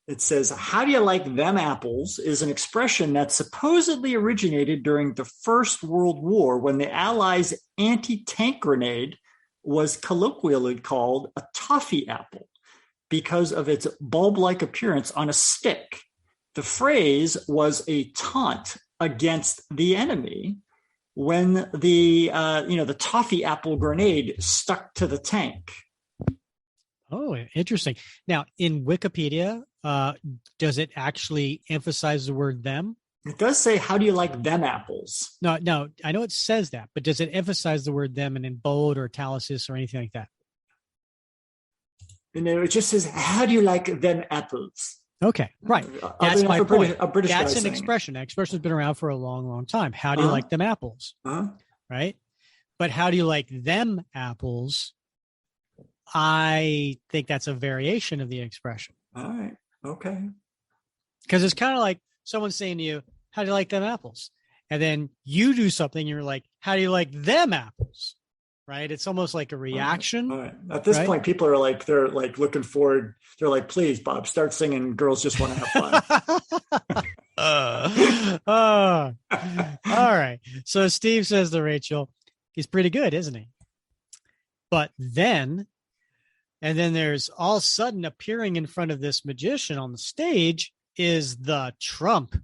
It says, how do you like them apples is an expression that supposedly originated during the First World War when the Allies' anti-tank grenade was colloquially called a toffee apple because of its bulb-like appearance on a stick. The phrase was a taunt against the enemy when the toffee apple grenade stuck to the tank. Oh, interesting. Now, in Wikipedia, does it actually emphasize the word them? It does say, how do you like them apples? No, I know it says that, but does it emphasize the word them and in bold or italics or anything like that? It just says, how do you like them apples? Okay, right. That's my point. British That's an expression. That expression has been around for a long, long time. How do you like them apples? Right? But how do you like them apples? I think that's a variation of the expression. All right. Okay. Because it's kind of like someone saying to you, how do you like them apples? And then you do something, you're like, how do you like them apples? Right? It's almost like a reaction. All right. At this point, people are like, they're like looking forward. They're like, please, Bob, start singing Girls Just Want to Have Fun. All right. So Steve says to Rachel, he's pretty good, isn't he? But then there's all of a sudden appearing in front of this magician on the stage is the Trump.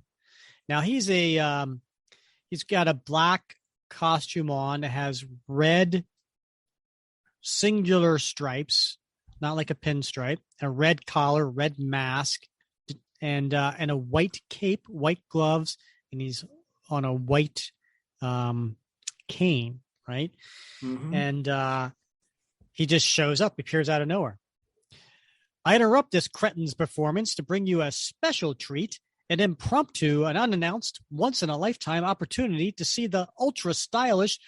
Now he's got a black costume on that has red singular stripes, not like a pinstripe, a red collar, red mask, and a white cape, white gloves, and he's on a white cane, right? Mm-hmm. And he just shows up, appears out of nowhere. I interrupt this cretin's performance to bring you a special treat, an impromptu and unannounced, once-in-a-lifetime opportunity to see the ultra-stylish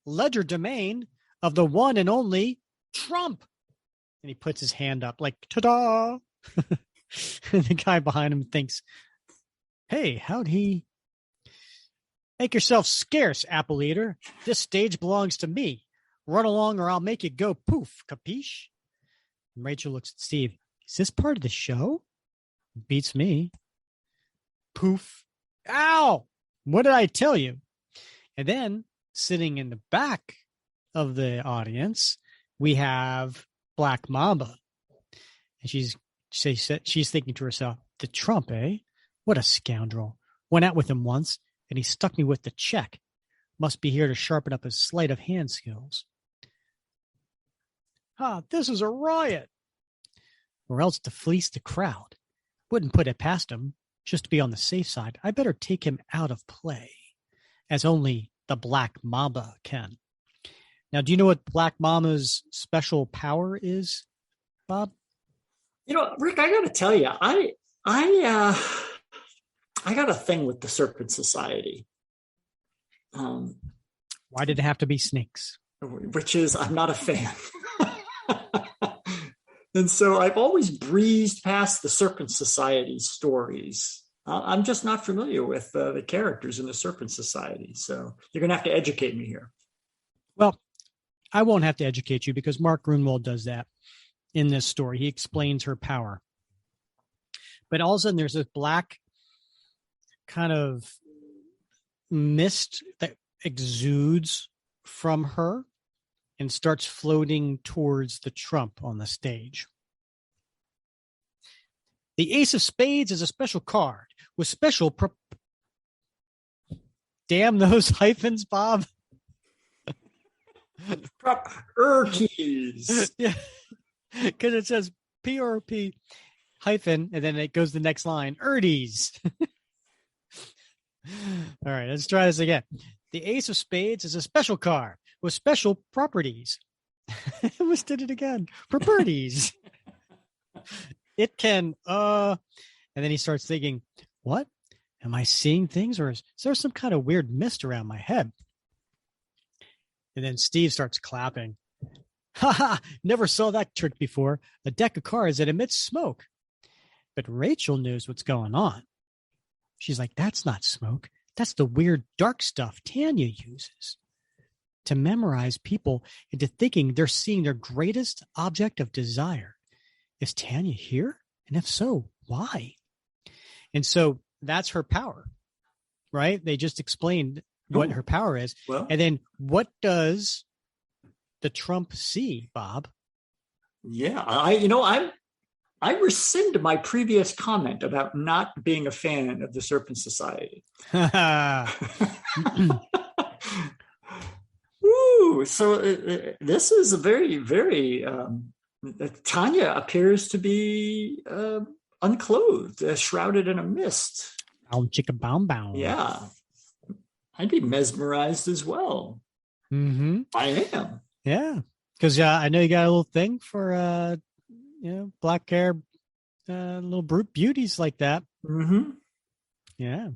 legerdemain of the one and only Trump. And he puts his hand up like, ta-da! And the guy behind him thinks, hey, how'd he Make yourself scarce, apple eater. This stage belongs to me. Run along or I'll make you go poof, capiche? And Rachel looks at Steve. Is this part of the show? Beats me. Poof. Ow! What did I tell you? And then, sitting in the back of the audience, we have Black Mamba. And she's thinking to herself, the Trump, eh? What a scoundrel. Went out with him once, and he stuck me with the check. Must be here to sharpen up his sleight of hand skills. This is a riot. Or else to fleece the crowd. Wouldn't put it past him, just to be on the safe side. I better take him out of play, as only the Black Mamba can. Now, do you know what Black Mamba's special power is, Bob? You know, Rick, I got to tell you, I got a thing with the Serpent Society. Why did it have to be snakes? Which is, I'm not a fan. And so I've always breezed past the Serpent Society stories. I'm just not familiar with the characters in the Serpent Society. So you're going to have to educate me here. Well, I won't have to educate you because Mark Gruenwald does that in this story. He explains her power. But all of a sudden there's this black kind of mist that exudes from her and starts floating towards the Trump on the stage. The Ace of Spades is a special card with special damn those hyphens, Bob. Keys. Yeah. Because it says PRP hyphen, and then it goes the next line, Erties. All right, let's try this again. The Ace of Spades is a special card with special properties. I almost did it again. Properties. It can, and then he starts thinking, what? Am I seeing things, or is there some kind of weird mist around my head? And then Steve starts clapping. Ha ha! Never saw that trick before. A deck of cards that emits smoke. But Rachel knows what's going on. She's like, that's not smoke. That's the weird dark stuff Tanya uses to memorize people into thinking they're seeing their greatest object of desire. Is Tanya here? And if so, why? And so that's her power, right? They just explained what her power is. Well, and then what does the Trump see, Bob? Yeah, I rescind my previous comment about not being a fan of the Serpent Society. Ooh, so this is a very, very Tanya appears to be unclothed, shrouded in a mist. Chicka bow bow. Yeah, I'd be mesmerized as well. Mm-hmm. I am. Yeah, because I know you got a little thing for black hair, little brute beauties like that. Mm-hmm. Yeah.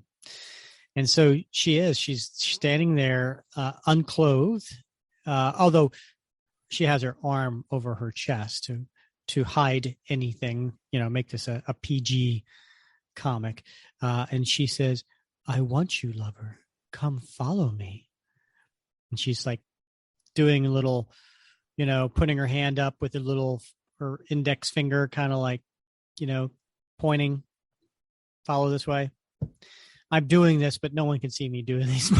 And so she's standing there unclothed, although she has her arm over her chest to hide anything, make this a PG comic. And she says, I want you, lover. Come follow me. And she's like doing a little, putting her hand up with her index finger, kind of like, pointing, follow this way. I'm doing this, but no one can see me doing these.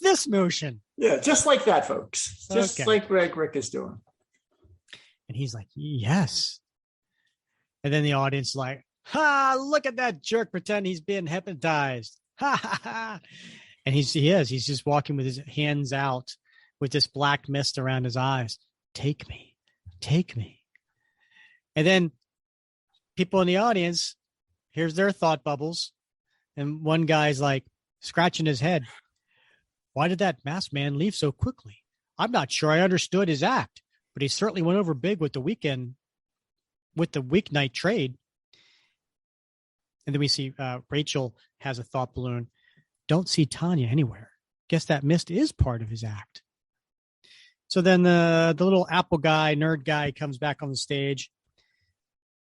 This motion. Yeah, just like that, folks. Just like Rick is doing. And he's like, yes. And then the audience is like, ha, look at that jerk pretend he's being hypnotized. Ha, ha, ha. And he's just walking with his hands out with this black mist around his eyes. Take me. Take me. And then people in the audience, here's their thought bubbles. And one guy's like scratching his head. Why did that masked man leave so quickly? I'm not sure I understood his act, but he certainly went over big with the weeknight trade. And then we see Rachel has a thought balloon. Don't see Tanya anywhere. Guess that mist is part of his act. So then the little apple guy, nerd guy, comes back on the stage.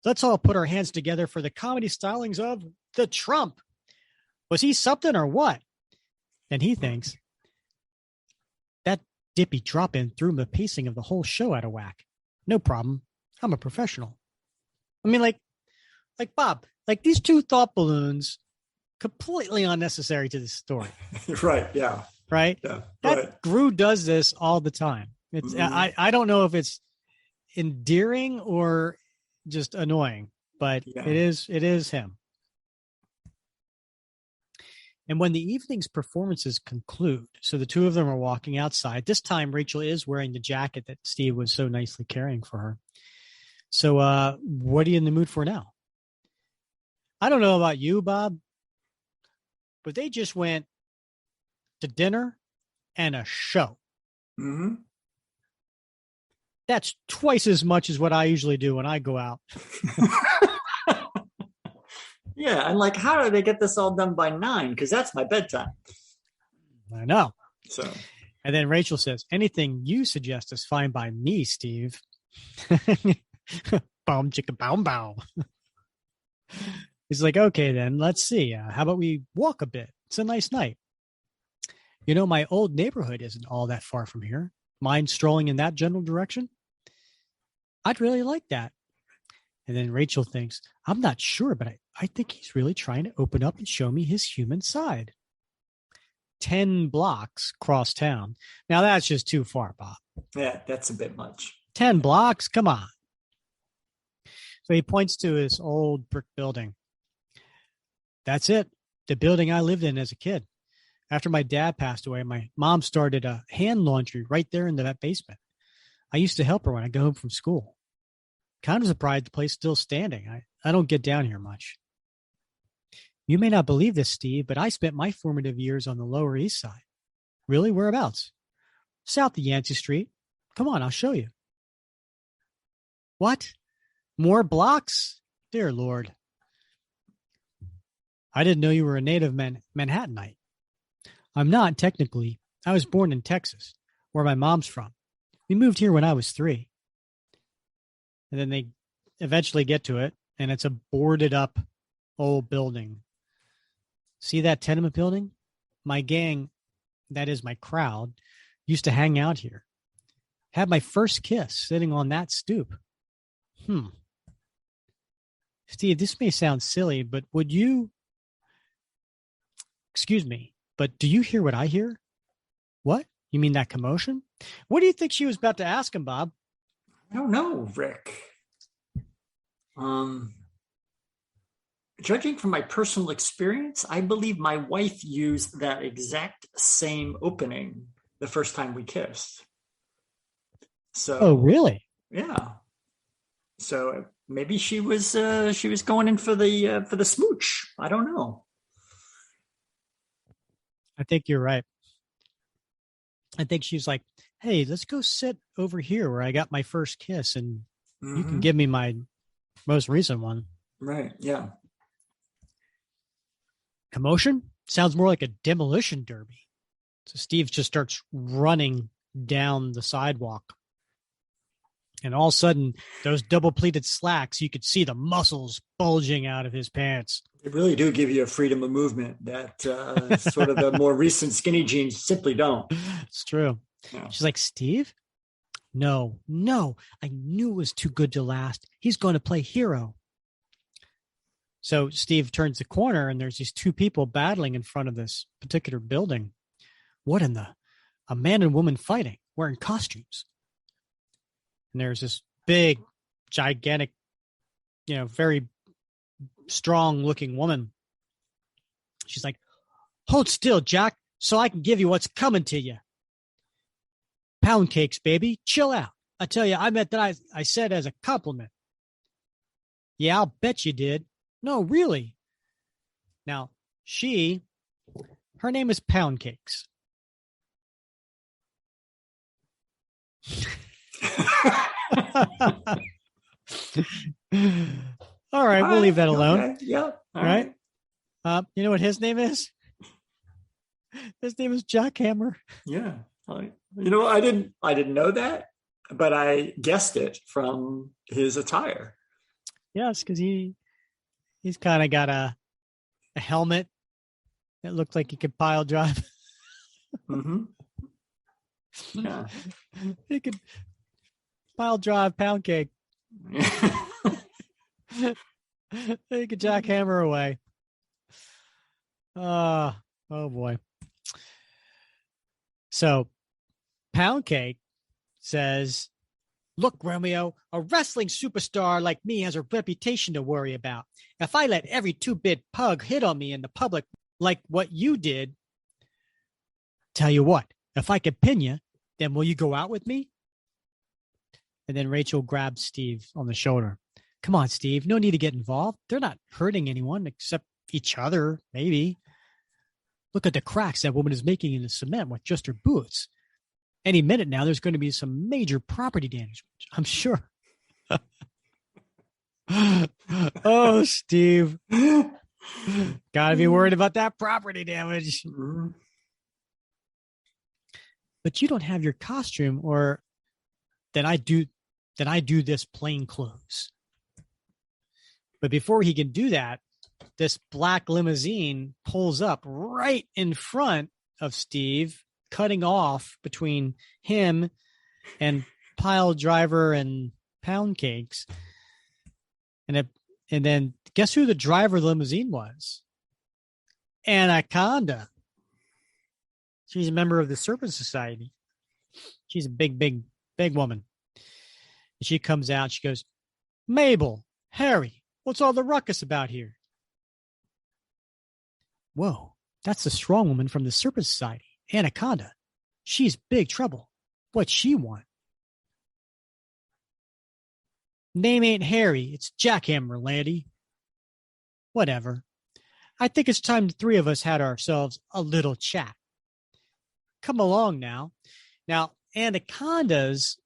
Let's all put our hands together for the comedy stylings of the Trump. Was he something or what? Then he thinks, that dippy drop-in threw the pacing of the whole show out of whack. No problem. I'm a professional. I mean, like Bob, like these two thought balloons, completely unnecessary to this story. Right. Yeah. Right. Yeah. That Gru does this all the time. It's I don't know if it's endearing or just annoying, but it is him. And when the evening's performances conclude, so the two of them are walking outside. This time, Rachel is wearing the jacket that Steve was so nicely carrying for her. So what are you in the mood for now? I don't know about you, Bob, but they just went to dinner and a show. Mm-hmm. That's twice as much as what I usually do when I go out. Yeah, and like, how do they get this all done by 9? Because that's my bedtime. I know. So, and then Rachel says, anything you suggest is fine by me, Steve. Boom, chicka, bow, bow. He's like, okay, then let's see. How about we walk a bit? It's a nice night. You know, my old neighborhood isn't all that far from here. Mind strolling in that general direction? I'd really like that. And then Rachel thinks, I'm not sure, but I think he's really trying to open up and show me his human side. 10 blocks cross town. Now that's just too far, Bob. Yeah, that's a bit much. 10 blocks? Come on. So he points to his old brick building. That's it. The building I lived in as a kid. After my dad passed away, my mom started a hand laundry right there in that basement. I used to help her when I go home from school. Kind of surprised the place is still standing. I don't get down here much. You may not believe this, Steve, but I spent my formative years on the Lower East Side. Really? Whereabouts? South of Yancey Street. Come on, I'll show you. What? More blocks? Dear Lord. I didn't know you were a native Manhattanite. I'm not, technically. I was born in Texas, where my mom's from. We moved here when I was 3. And then they eventually get to it, and it's a boarded up old building. See that tenement building? My gang, that is my crowd, used to hang out here. Had my first kiss sitting on that stoop. Steve, this may sound silly, but excuse me, but do you hear what I hear? What? You mean that commotion? What do you think she was about to ask him, Bob? I don't know, Rick. Judging from my personal experience, I believe my wife used that exact same opening the first time we kissed. So, oh, really? Yeah. So maybe she was going in for the smooch. I don't know. I think you're right. I think she's like, hey, let's go sit over here where I got my first kiss, and you can give me my most recent one. Right. Yeah. Commotion? Sounds more like a demolition derby. So Steve just starts running down the sidewalk. And all of a sudden, those double-pleated slacks, you could see the muscles bulging out of his pants. They really do give you a freedom of movement that sort of the more recent skinny jeans simply don't. It's true. Yeah. She's like, Steve? No, I knew it was too good to last. He's going to play hero. So Steve turns the corner, and there's these two people battling in front of this particular building. What in a man and woman fighting, wearing costumes. And there's this big, gigantic, very strong-looking woman. She's like, hold still, Jack, so I can give you what's coming to you. Pound cakes, baby. Chill out. I tell you, I meant that I said as a compliment. Yeah, I'll bet you did. No, really. Now, her name is Pound Cakes. All right, we'll leave that alone. Okay. Yeah. All right. You know what his name is? His name is Jackhammer. Yeah. I didn't know that, but I guessed it from his attire. Yes, because he's kind of got a helmet It looked like he could pile drive. Mm-hmm. Yeah. He could pile drive pound cake. He could jackhammer away. Oh boy. So Pound Cake says, "Look, Romeo, a wrestling superstar like me has a reputation to worry about. If I let every two-bit pug hit on me in the public like what you did, tell you what, if I can pin you, then will you go out with me?" And then Rachel grabs Steve on the shoulder. "Come on, Steve, no need to get involved. They're not hurting anyone except each other, maybe. Look at the cracks that woman is making in the cement with just her boots. Any minute now, there's going to be some major property damage, I'm sure." Oh, Steve. Gotta be worried about that property damage. "But you don't have your costume, or then I do this plain clothes." But before he can do that, this black limousine pulls up right in front of Steve, cutting off between him and Pile Driver and Pound Cakes. And then guess who the driver of the limousine was? Anaconda. She's a member of the Serpent Society. She's a big woman. And she comes out. She goes, "Mabel, Harry, what's all the ruckus about here?" "Whoa, that's the strong woman from the Serpent Society, Anaconda. She's big trouble. What's she want?" "Name ain't Harry. It's Jackhammer, laddie." "Whatever. I think it's time the three of us had ourselves a little chat. Come along now." Now, Anaconda's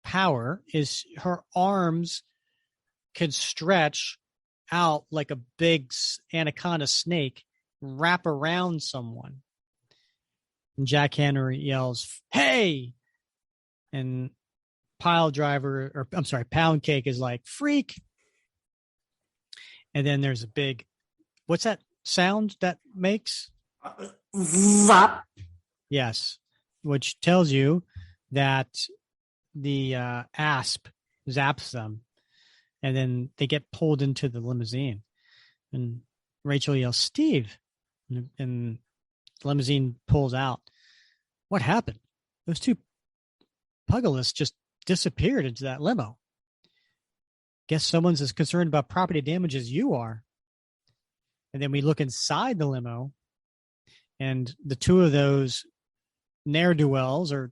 power is her arms can stretch out like a big anaconda snake, wrap around someone. And Jackhammer yells, "Hey!" And Pound Cake is like, "Freak!" And then there's a big, what's that sound that makes? Zap. Yes, which tells you that the asp zaps them, and then they get pulled into the limousine. And Rachel yells, "Steve!" And the limousine pulls out. "What happened? Those two pugilists just disappeared into that limo. Guess someone's as concerned about property damage as you are." And then we look inside the limo, and the two of those ne'er-do-wells are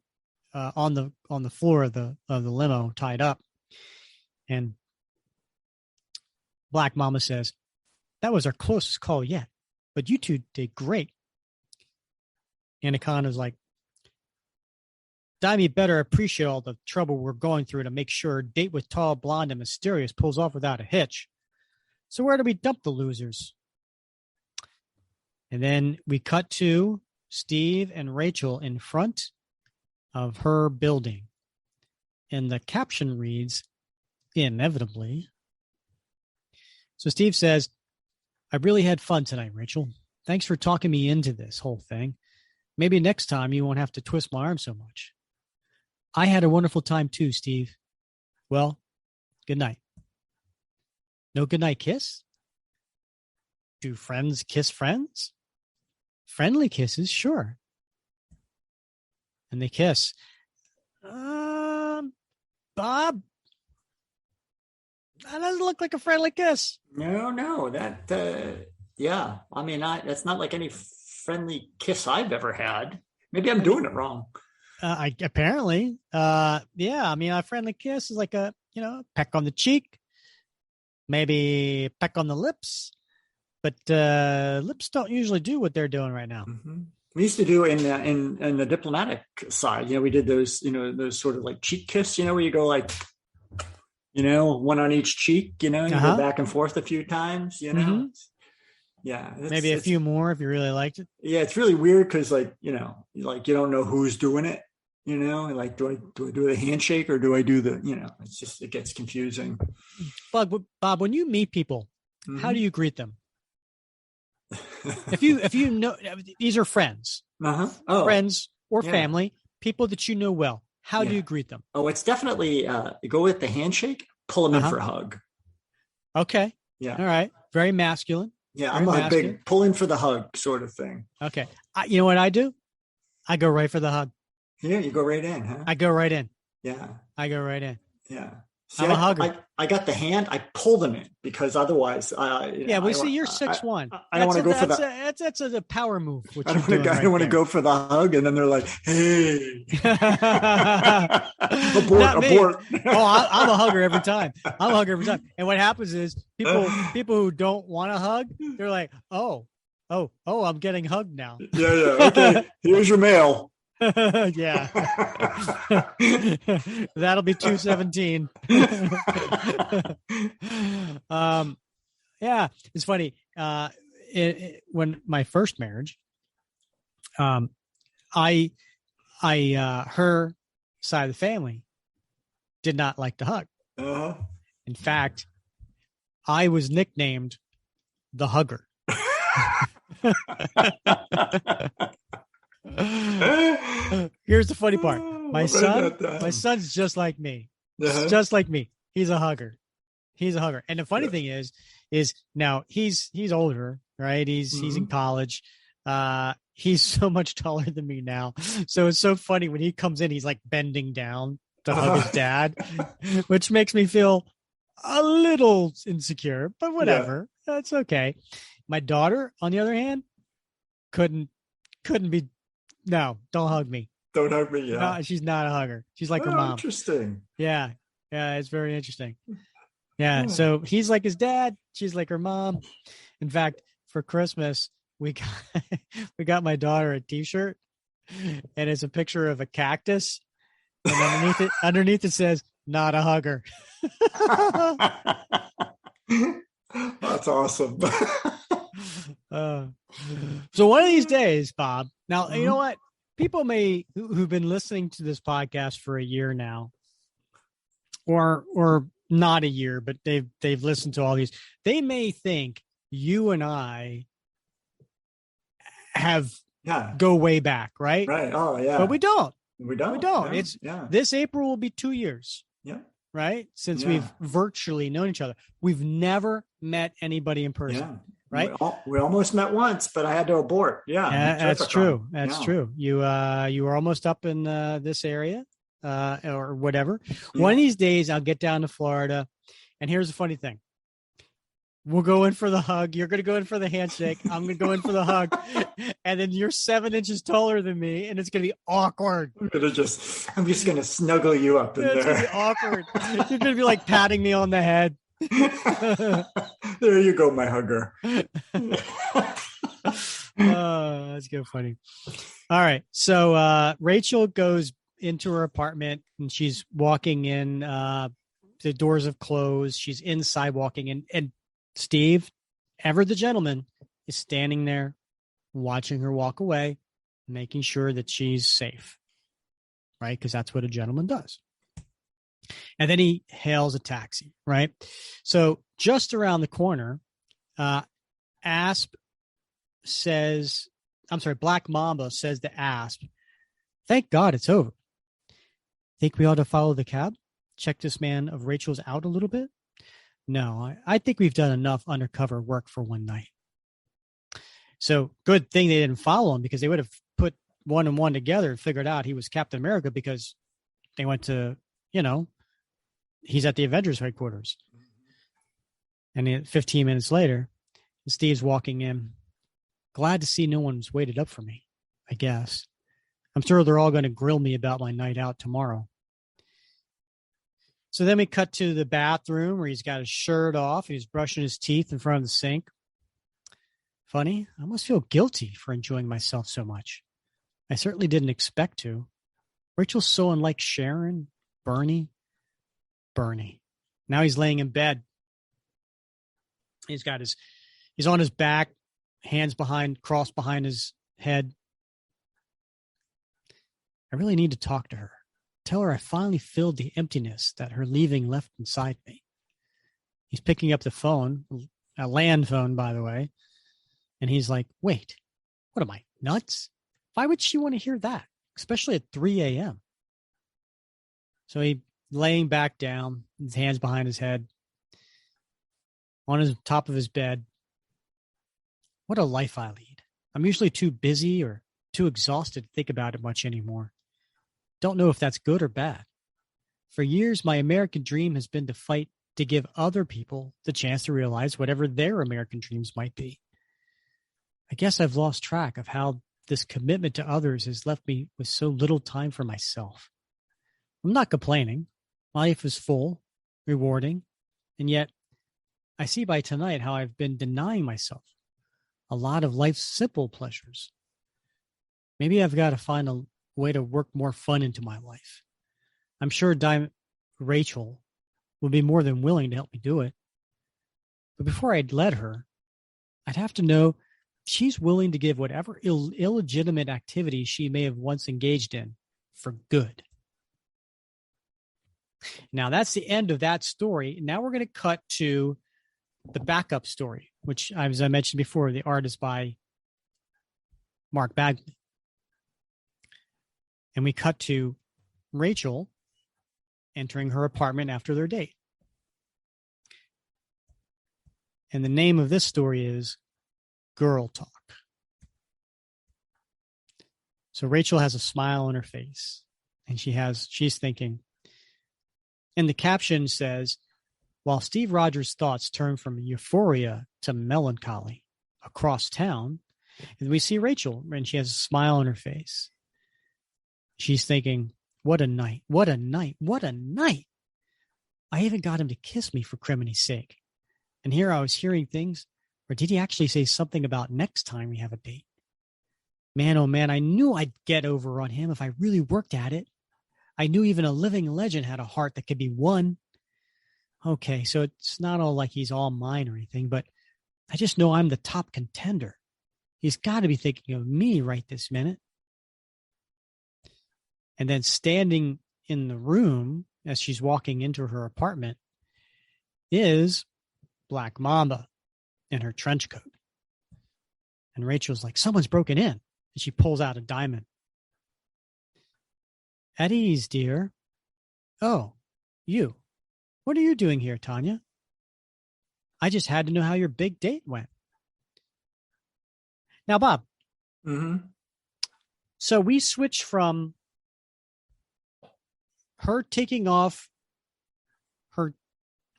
on the floor of the limo, tied up. And Black Mama says, "That was our closest call yet, but you two did great." Anaconda's like, "Dimey better appreciate all the trouble we're going through to make sure a date with tall, blonde, and mysterious pulls off without a hitch. So where do we dump the losers?" And then we cut to Steve and Rachel in front of her building. And the caption reads, "Inevitably." So Steve says, "I really had fun tonight, Rachel. Thanks for talking me into this whole thing. Maybe next time you won't have to twist my arm so much." "I had a wonderful time too, Steve. Well, good night." No goodnight kiss? Do friends kiss friends? Friendly kisses, sure. And they kiss. Bob, that doesn't look like a friendly kiss. No, that, yeah. I mean, that's not like any friendly kiss I've ever had. Maybe I'm doing it wrong. Apparently, yeah. I mean, a friendly kiss is like a peck on the cheek, maybe peck on the lips, but lips don't usually do what they're doing right now. Mm-hmm. We used to do in the diplomatic side. We did those those sort of like cheek kiss. Where you go like, one on each cheek. You go back and forth a few times. Mm-hmm. Yeah, maybe a few more if you really liked it. Yeah, it's really weird because you don't know who's doing it. Like do I do the handshake or do I do the it gets confusing. Bob, when you meet people, how do you greet them? If you know, these are friends, friends or family, people that you know well. How do you greet them? Oh, it's definitely go with the handshake, pull them in for a hug. Okay. Yeah. All right. Very masculine. Yeah, I'm a big pull in for the hug sort of thing. Okay. You know what I do? I go right for the hug. Yeah, you go right in, huh? I go right in. Yeah. I go right in. Yeah. See, I'm a hugger. I got the hand. I pull them in because other's, you're 6'1". I don't want to go for that. That's a power move. I don't want to go for the hug, and then they're like, "Hey, abort!" Oh, I'm a hugger every time. And what happens is people who don't want to hug, they're like, "Oh, I'm getting hugged now." Yeah. Okay, here's your mail. Yeah. That'll be 217. Yeah, it's funny. When my first marriage, her side of the family did not like to hug. In fact, I was nicknamed the hugger. Here's the funny part. My son's just like me. Just like me. He's a hugger. And the funny thing is now he's older, right? He's in college. He's so much taller than me now. So it's so funny when he comes in, he's like bending down to hug his dad, which makes me feel a little insecure, but whatever. Yeah. That's okay. My daughter, on the other hand, couldn't be. No, don't hug me. Don't hug me. Yeah. No, she's not a hugger. She's like her mom. Interesting. Yeah. It's very interesting. Yeah. So he's like his dad. She's like her mom. In fact, for Christmas, we got my daughter a T-shirt, and it's a picture of a cactus, and underneath it says, "Not a hugger." That's awesome. So one of these days, Bob, now, you know what? People who've been listening to this podcast for a year now, or not a year, but they've listened to all these, they may think you and I go way back, right? Right. Oh, yeah. But we don't. Yeah. This April will be 2 years. Yeah. Right? Since we've virtually known each other. We've never met anybody in person. Yeah. Right. We almost met once, but I had to abort. Yeah. That's true. That's true. You were almost up in this area or whatever. Yeah. One of these days I'll get down to Florida, and here's the funny thing. We'll go in for the hug. You're going to go in for the handshake. I'm going to go in for the hug. And then you're 7 inches taller than me, and it's going to be awkward. I'm just going to snuggle you up in there. It's going to be awkward. You're going to be like patting me on the head. There you go, my hugger. That's good, funny. All right. So Rachel goes into her apartment, and she's walking in. The doors have closed. She's inside walking in, and Steve, ever the gentleman, is standing there watching her walk away, making sure that she's safe, right? Because that's what a gentleman does. And then he hails a taxi, right? So just around the corner, Black Mamba says to Asp, "Thank God it's over. Think we ought to follow the cab? Check this man of Rachel's out a little bit? No, I think we've done enough undercover work for one night." So good thing they didn't follow him, because they would have put one and one together and figured out he was Captain America, because they went to, he's at the Avengers headquarters. And 15 minutes later, Steve's walking in. Glad to see no one's waited up for me, I guess. I'm sure they're all going to grill me about my night out tomorrow. So then we cut to the bathroom where he's got his shirt off. He's brushing his teeth in front of the sink. Funny, I almost feel guilty for enjoying myself so much. I certainly didn't expect to. Rachel's so unlike Sharon, Bernie. Now he's laying in bed. He's on his back, hands crossed behind his head. I really need to talk to her. Tell her I finally filled the emptiness that her leaving left inside me. He's picking up the phone, a land phone, by the way, And he's like, wait, what am I, nuts? Why would she want to hear that? Especially at 3 a.m. So he laying back down, his hands behind his head, on his top of his bed. What a life I lead. I'm usually too busy or too exhausted to think about it much anymore. Don't know if that's good or bad. For years, my American dream has been to fight to give other people the chance to realize whatever their American dreams might be. I guess I've lost track of how this commitment to others has left me with so little time for myself. I'm not complaining. Life is full, rewarding, and yet I see by tonight how I've been denying myself a lot of life's simple pleasures. Maybe I've got to find a way to work more fun into my life. I'm sure Rachel would be more than willing to help me do it. But before I'd let her, I'd have to know she's willing to give whatever illegitimate activity she may have once engaged in for good. Now, that's the end of that story. Now we're going to cut to the backup story, which, as I mentioned before, the art is by Mark Bagley. And we cut to Rachel entering her apartment after their date. And the name of this story is Girl Talk. So Rachel has a smile on her face, and she's thinking, and the caption says, while Steve Rogers' thoughts turn from euphoria to melancholy across town, and we see Rachel, and she has a smile on her face. She's thinking, what a night, what a night, what a night. I even got him to kiss me for crimini's sake. And here I was hearing things, or did he actually say something about next time we have a date? Man, oh man, I knew I'd get over on him if I really worked at it. I knew even a living legend had a heart that could be won. Okay, so it's not all like he's all mine or anything, but I just know I'm the top contender. He's got to be thinking of me right this minute. And then standing in the room as she's walking into her apartment is Black Mamba in her trench coat. And Rachel's like, someone's broken in. And she pulls out a diamond. At ease, dear. Oh, you. What are you doing here, Tanya? I just had to know how your big date went. Now, Bob. Mm-hmm. So we switched from her taking off her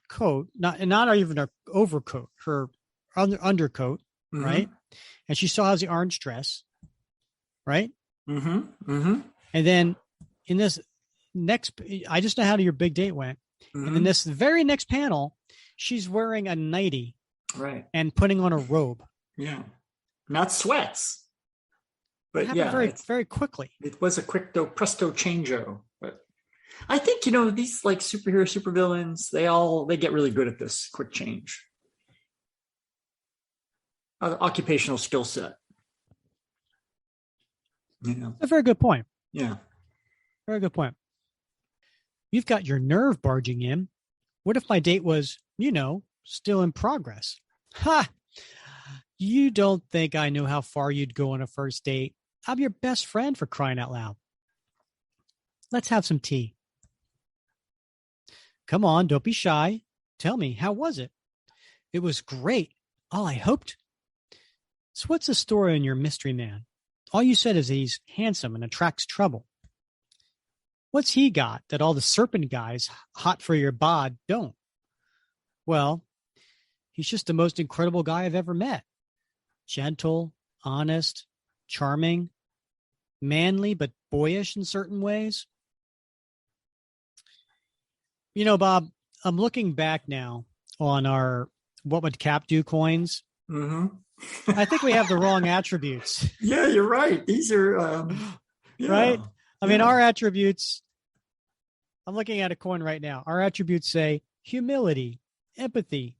coat, not even her overcoat, her undercoat, mm-hmm. right? And she still has the orange dress, right? Mm-hmm. Mm-hmm. And then in this next, I just know how your big date went. Mm-hmm. And in this very next panel, she's wearing a nightie, right, and putting on a robe. Yeah, not sweats, but yeah, very, very quickly. It was a quick presto changeo. But I think these like superhero supervillains, they get really good at this quick change. Occupational skill set. A very good point. Yeah. Very good point. You've got your nerve barging in. What if my date was, still in progress? Ha! You don't think I know how far you'd go on a first date. I'm your best friend, for crying out loud. Let's have some tea. Come on, don't be shy. Tell me, how was it? It was great. All I hoped. So what's the story on your mystery man? All you said is he's handsome and attracts trouble. What's he got that all the serpent guys hot for your bod don't? Well, he's just the most incredible guy I've ever met. Gentle, honest, charming, manly, but boyish in certain ways. Bob, I'm looking back now on our What Would Cap Do coins. Mm-hmm. I think we have the wrong attributes. Yeah, you're right. These are right. I mean, our attributes, I'm looking at a coin right now. Our attributes say humility, empathy,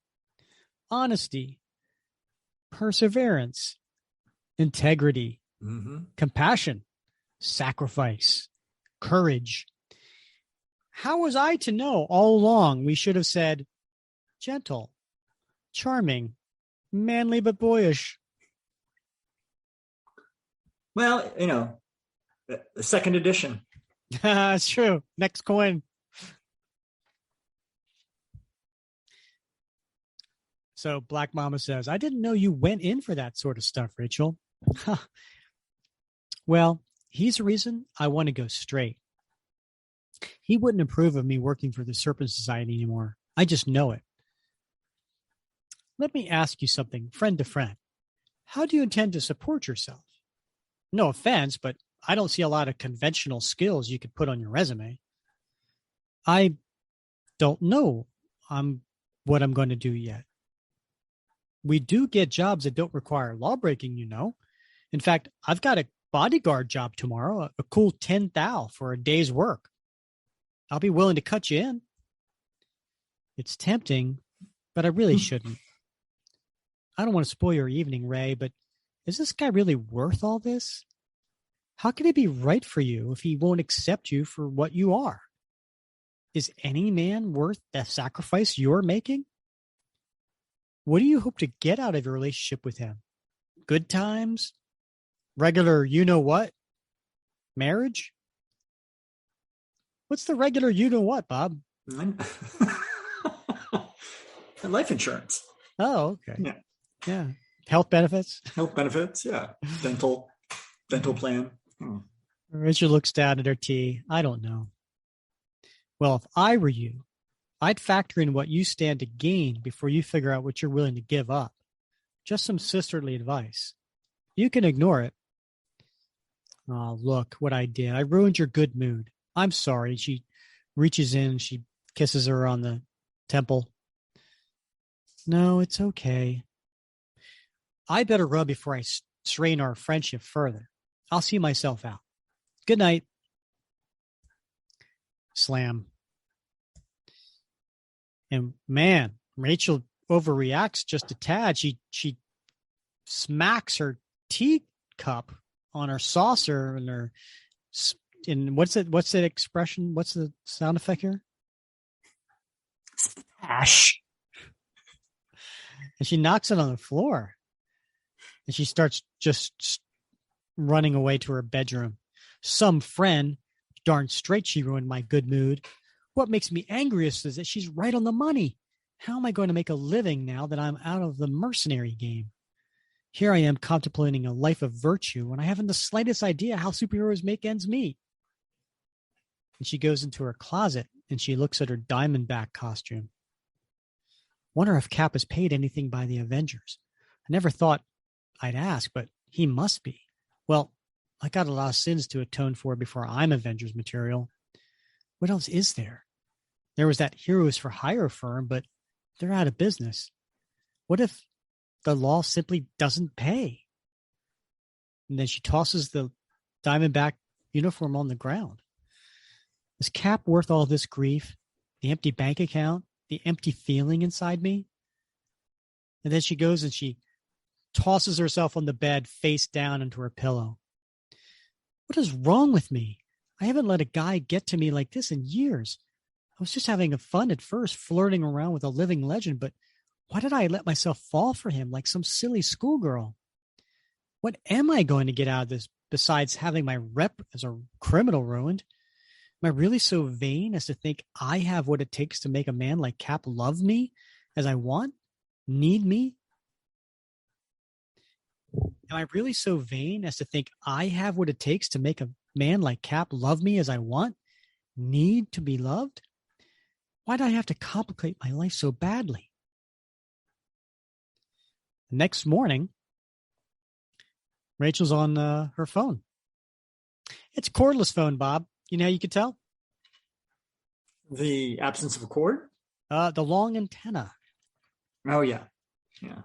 honesty, perseverance, integrity, mm-hmm. compassion, sacrifice, courage. How was I to know all along we should have said gentle, charming, manly but boyish? Well, the second edition. That's true. Next coin. So Black Mama says, I didn't know you went in for that sort of stuff, Rachel. Huh. Well, he's the reason I want to go straight. He wouldn't approve of me working for the Serpent Society anymore. I just know it. Let me ask you something, friend to friend. How do you intend to support yourself? No offense, but I don't see a lot of conventional skills you could put on your resume. I don't know what I'm going to do yet. We do get jobs that don't require law breaking, you know. In fact, I've got a bodyguard job tomorrow, a cool 10 thou for a day's work. I'll be willing to cut you in. It's tempting, but I really shouldn't. I don't want to spoil your evening, Ray, but is this guy really worth all this? How can he be right for you if he won't accept you for what you are? Is any man worth the sacrifice you're making? What do you hope to get out of your relationship with him? Good times? Regular you-know-what? Marriage? What's the regular you-know-what, Bob? Life insurance. Oh, okay. Yeah. Yeah. Health benefits? Health benefits, yeah. Dental plan. Rachel looks down at her tea. I don't know. Well, if I were you, I'd factor in what you stand to gain before you figure out what you're willing to give up. Just some sisterly advice. You can ignore it. Oh, look what I did. I ruined your good mood. I'm sorry. She reaches in, she kisses her on the temple. No, it's okay. I better run before I strain our friendship further. I'll see myself out. Good night. Slam. And man, Rachel overreacts just a tad. She smacks her teacup on her saucer and what's it? What's that expression? What's the sound effect here? Splash. And she knocks it on the floor. And she starts just running away to her bedroom. Some friend, darn straight she ruined my good mood. What makes me angriest is that she's right on the money. How am I going to make a living now that I'm out of the mercenary game? Here I am contemplating a life of virtue, and I haven't the slightest idea how superheroes make ends meet. And she goes into her closet, and she looks at her Diamondback costume. Wonder if Cap is paid anything by the Avengers. I never thought I'd ask, but he must be. Well, I got a lot of sins to atone for before I'm Avengers material. What else is there? There was that Heroes for Hire firm, but they're out of business. What if the law simply doesn't pay? And then she tosses the Diamondback uniform on the ground. Is Cap worth all this grief? The empty bank account? The empty feeling inside me? And then she goes and she tosses herself on the bed face down into her pillow. What is wrong with me? I haven't let a guy get to me like this in years. I was just having fun at first, flirting around with a living legend, but why did I let myself fall for him like some silly schoolgirl? What am I going to get out of this besides having my rep as a criminal ruined? Am I really so vain as to think I have what it takes to make a man like Cap love me as I want? Need me? Am I really so vain as to think I have what it takes to make a man like Cap love me as I want? Need to be loved? Why do I have to complicate my life so badly? The next morning, Rachel's on her phone. It's a cordless phone, Bob. You know how you could tell? The absence of a cord? The long antenna. Oh, yeah. Yeah.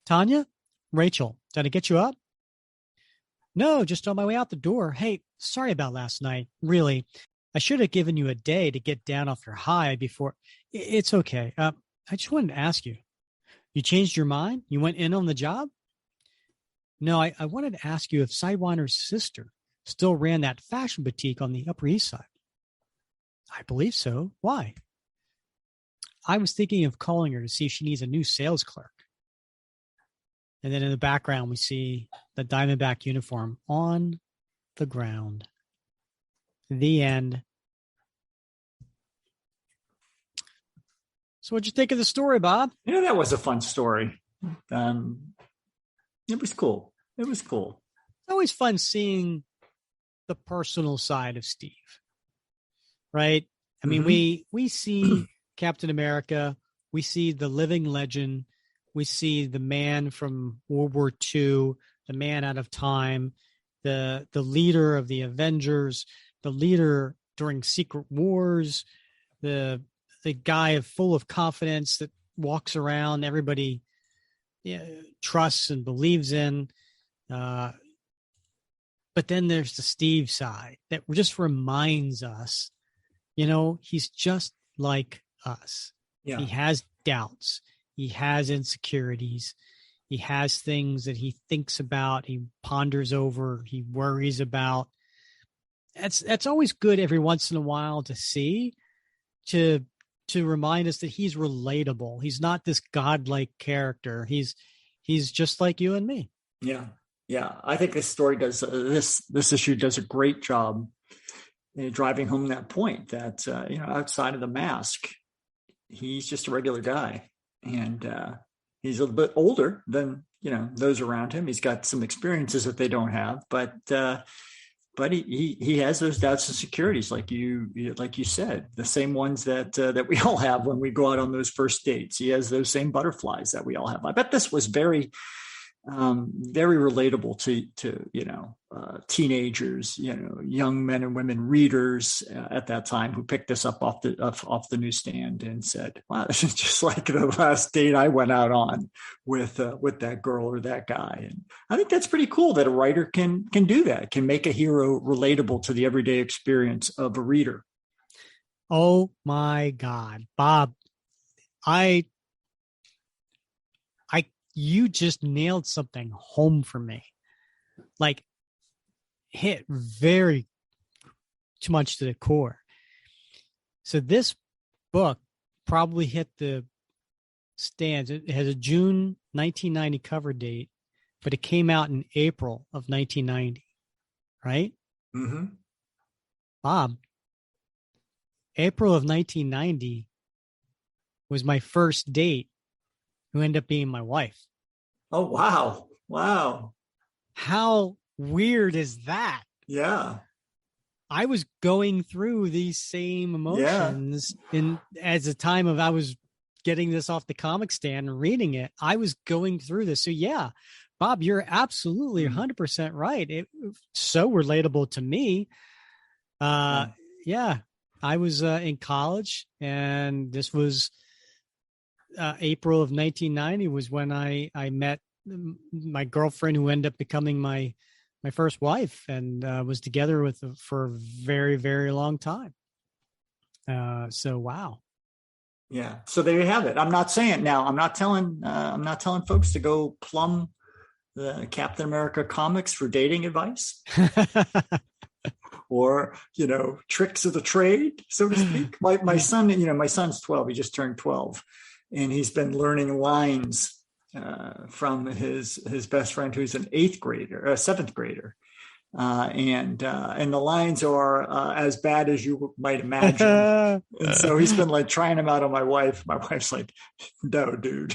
Tanya? Rachel, did I get you up? No, just on my way out the door. Hey, sorry about last night. Really, I should have given you a day to get down off your high before. It's okay. I just wanted to ask you. You changed your mind? You went in on the job? No, I wanted to ask you if Sidewinder's sister still ran that fashion boutique on the Upper East Side. I believe so. Why? I was thinking of calling her to see if she needs a new sales clerk. And then in the background, we see the Diamondback uniform on the ground. The end. So what'd you think of the story, Bob? Yeah, that was a fun story. It was cool. It was cool. It's always fun seeing the personal side of Steve, right? I mean, we see Captain America, we see the living legend, we see the man from World War II, the man out of time, the leader of the Avengers, the leader during Secret Wars, the guy full of confidence that walks around, everybody trusts and believes in. But then there's the Steve side that just reminds us, he's just like us. Yeah. He has doubts. He has insecurities. He has things that he thinks about. He ponders over. He worries about. That's always good every once in a while to see, to remind us that he's relatable. He's not this godlike character. He's just like you and me. Yeah. Yeah. I think this story does, this issue does a great job driving home that point that, outside of the mask, he's just a regular guy. And he's a little bit older than, those around him. He's got some experiences that they don't have, but he has those doubts and insecurities, like you said, the same ones that we all have when we go out on those first dates. He has those same butterflies that we all have. I bet this was very, very relatable to teenagers, young men and women readers at that time who picked this up off the newsstand and said, "Wow, this is just like the last date I went out on with that girl or that guy." And I think that's pretty cool that a writer can do that, can make a hero relatable to the everyday experience of a reader. Oh my God, Bob, you just nailed something home for me. Like, hit very too much to the core. So this book probably hit the stands. It has a June 1990 cover date, but it came out in April of 1990, right? Mm-hmm. Bob, April of 1990 was my first date, who ended up being my wife. Oh, wow. Wow. How weird is that? Yeah. I was going through these same emotions as the time of I was getting this off the comic stand and reading it. I was going through this. So yeah, Bob, you're absolutely 100% right. It's so relatable to me. Yeah, I was in college, and this was April of 1990 was when I met my girlfriend, who ended up becoming my first wife, and was together with her for a very, very long time. So, wow. Yeah. So there you have it. I'm not telling folks to go plumb the Captain America comics for dating advice or, tricks of the trade, so to speak. My son, my son's 12. He just turned 12. And he's been learning lines from his best friend, who's an seventh grader. And the lines are as bad as you might imagine. And so he's been like trying them out on my wife. My wife's like, "No, dude."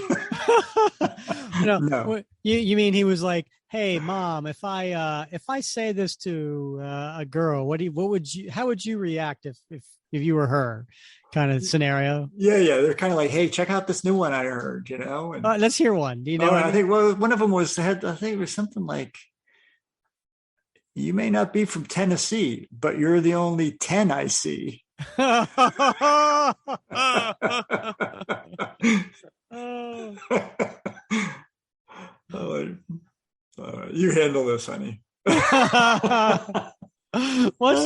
No. You mean he was like, "Hey, Mom, if I say this to a girl, how would you react if you were her?" Kind of scenario. Yeah. They're kind of like, "Hey, check out this new one I heard," And, let's hear one. Do you know? I think one of them I think it was something like, "You may not be from Tennessee, but you're the only 10 I see." You handle this, honey. What's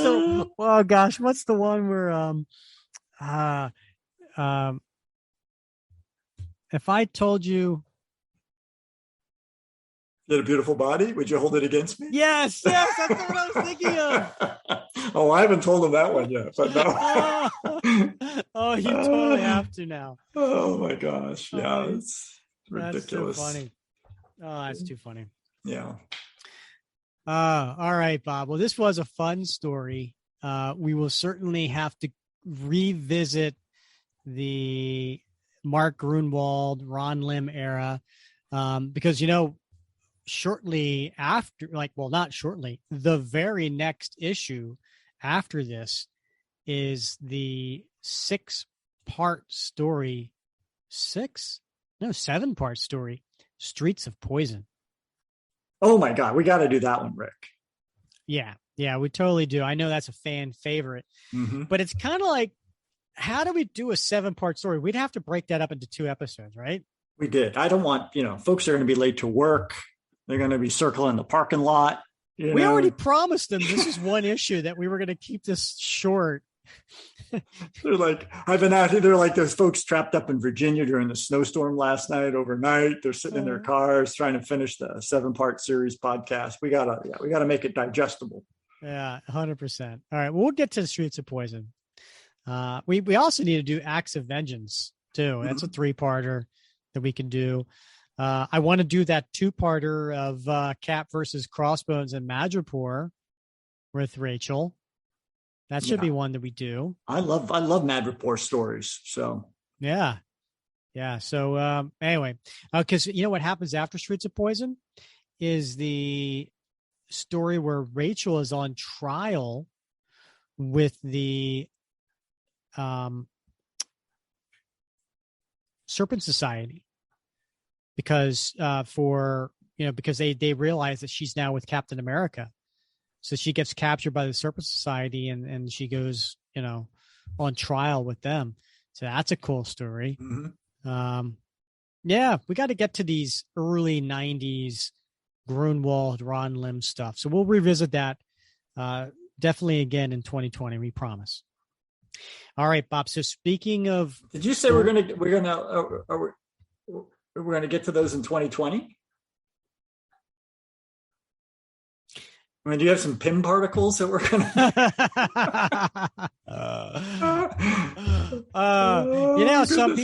the one where if I told you you had a beautiful body, would you hold it against me? Yes, that's what I was thinking of. Oh, I haven't told him that one yet, but no. Oh, you totally have to now. Oh my gosh. Yeah, it's ridiculous. That's so funny. Oh, that's too funny. Yeah. All right, Bob. Well, this was a fun story. We will certainly have to revisit the Mark Gruenwald, Ron Lim era, because, shortly after, not shortly, the very next issue after this is the 7-part story, Streets of Poison. Oh my God, we got to do that one, Rick. Yeah, we totally do. I know that's a fan favorite, but it's kind of like, how do we do a 7-part story? We'd have to break that up into 2 episodes, right? We did. I don't want, folks are going to be late to work. They're going to be circling the parking lot. We already promised them this is one issue that we were going to keep this short. They're like, I've been out here. They're like those folks trapped up in Virginia during the snowstorm last night overnight. They're sitting in their cars trying to finish the 7-part series podcast. We gotta make it digestible. Yeah, 100%. All right, well, we'll get to the Streets of Poison. We also need to do Acts of Vengeance too. That's a 3-parter that we can do. I want to do that 2-parter of Cap versus Crossbones and Madripoor with Rachel. That should be one that we do. I love Madripoor stories. So yeah. So anyway, because what happens after Streets of Poison is the story where Rachel is on trial with the Serpent Society because because they realize that she's now with Captain America. So she gets captured by the Serpent Society and she goes, on trial with them. So that's a cool story. Yeah, we got to get to these early 90s Gruenwald, Ron Lim stuff. So we'll revisit that definitely again in 2020, we promise. All right, Bob. So speaking of, did you say we're gonna get to those in 2020? I mean, do you have some PIM particles that we're gonna? Some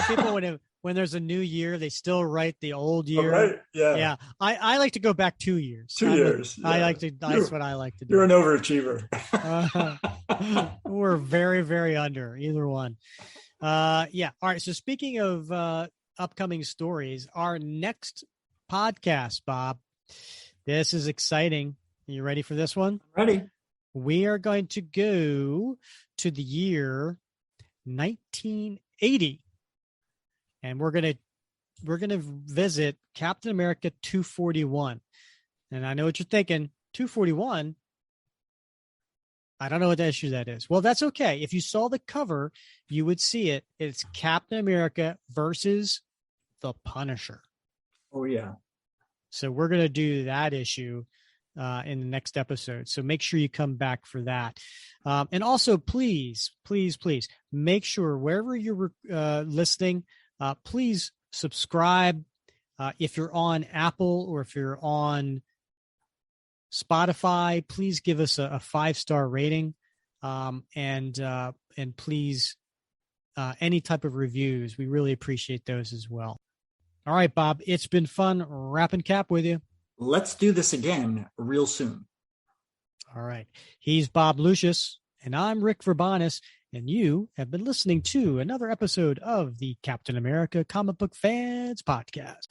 people when there's a new year, they still write the old year. Oh, right. Yeah. I like to go back 2 years. 2 years. That's what I like to do. You're an overachiever. We're very, very under either one. All right. So speaking of upcoming stories, our next podcast, Bob, this is exciting. Are you ready for this one? Ready. We are going to go to the year 1980. And we're gonna visit Captain America 241. And I know what you're thinking, 241. I don't know what issue that is. Well, that's okay. If you saw the cover, you would see it. It's Captain America versus the Punisher. Oh yeah. So we're gonna do that issue in the next episode. So make sure you come back for that. And also, please make sure wherever you're listening. Please subscribe. If you're on Apple or if you're on Spotify, please give us a 5-star rating. And please, any type of reviews, we really appreciate those as well. All right, Bob, it's been fun wrapping Cap with you. Let's do this again real soon. All right. He's Bob Lucius, and I'm Rick Verbanis. And you have been listening to another episode of the Captain America Comic Book Fans Podcast.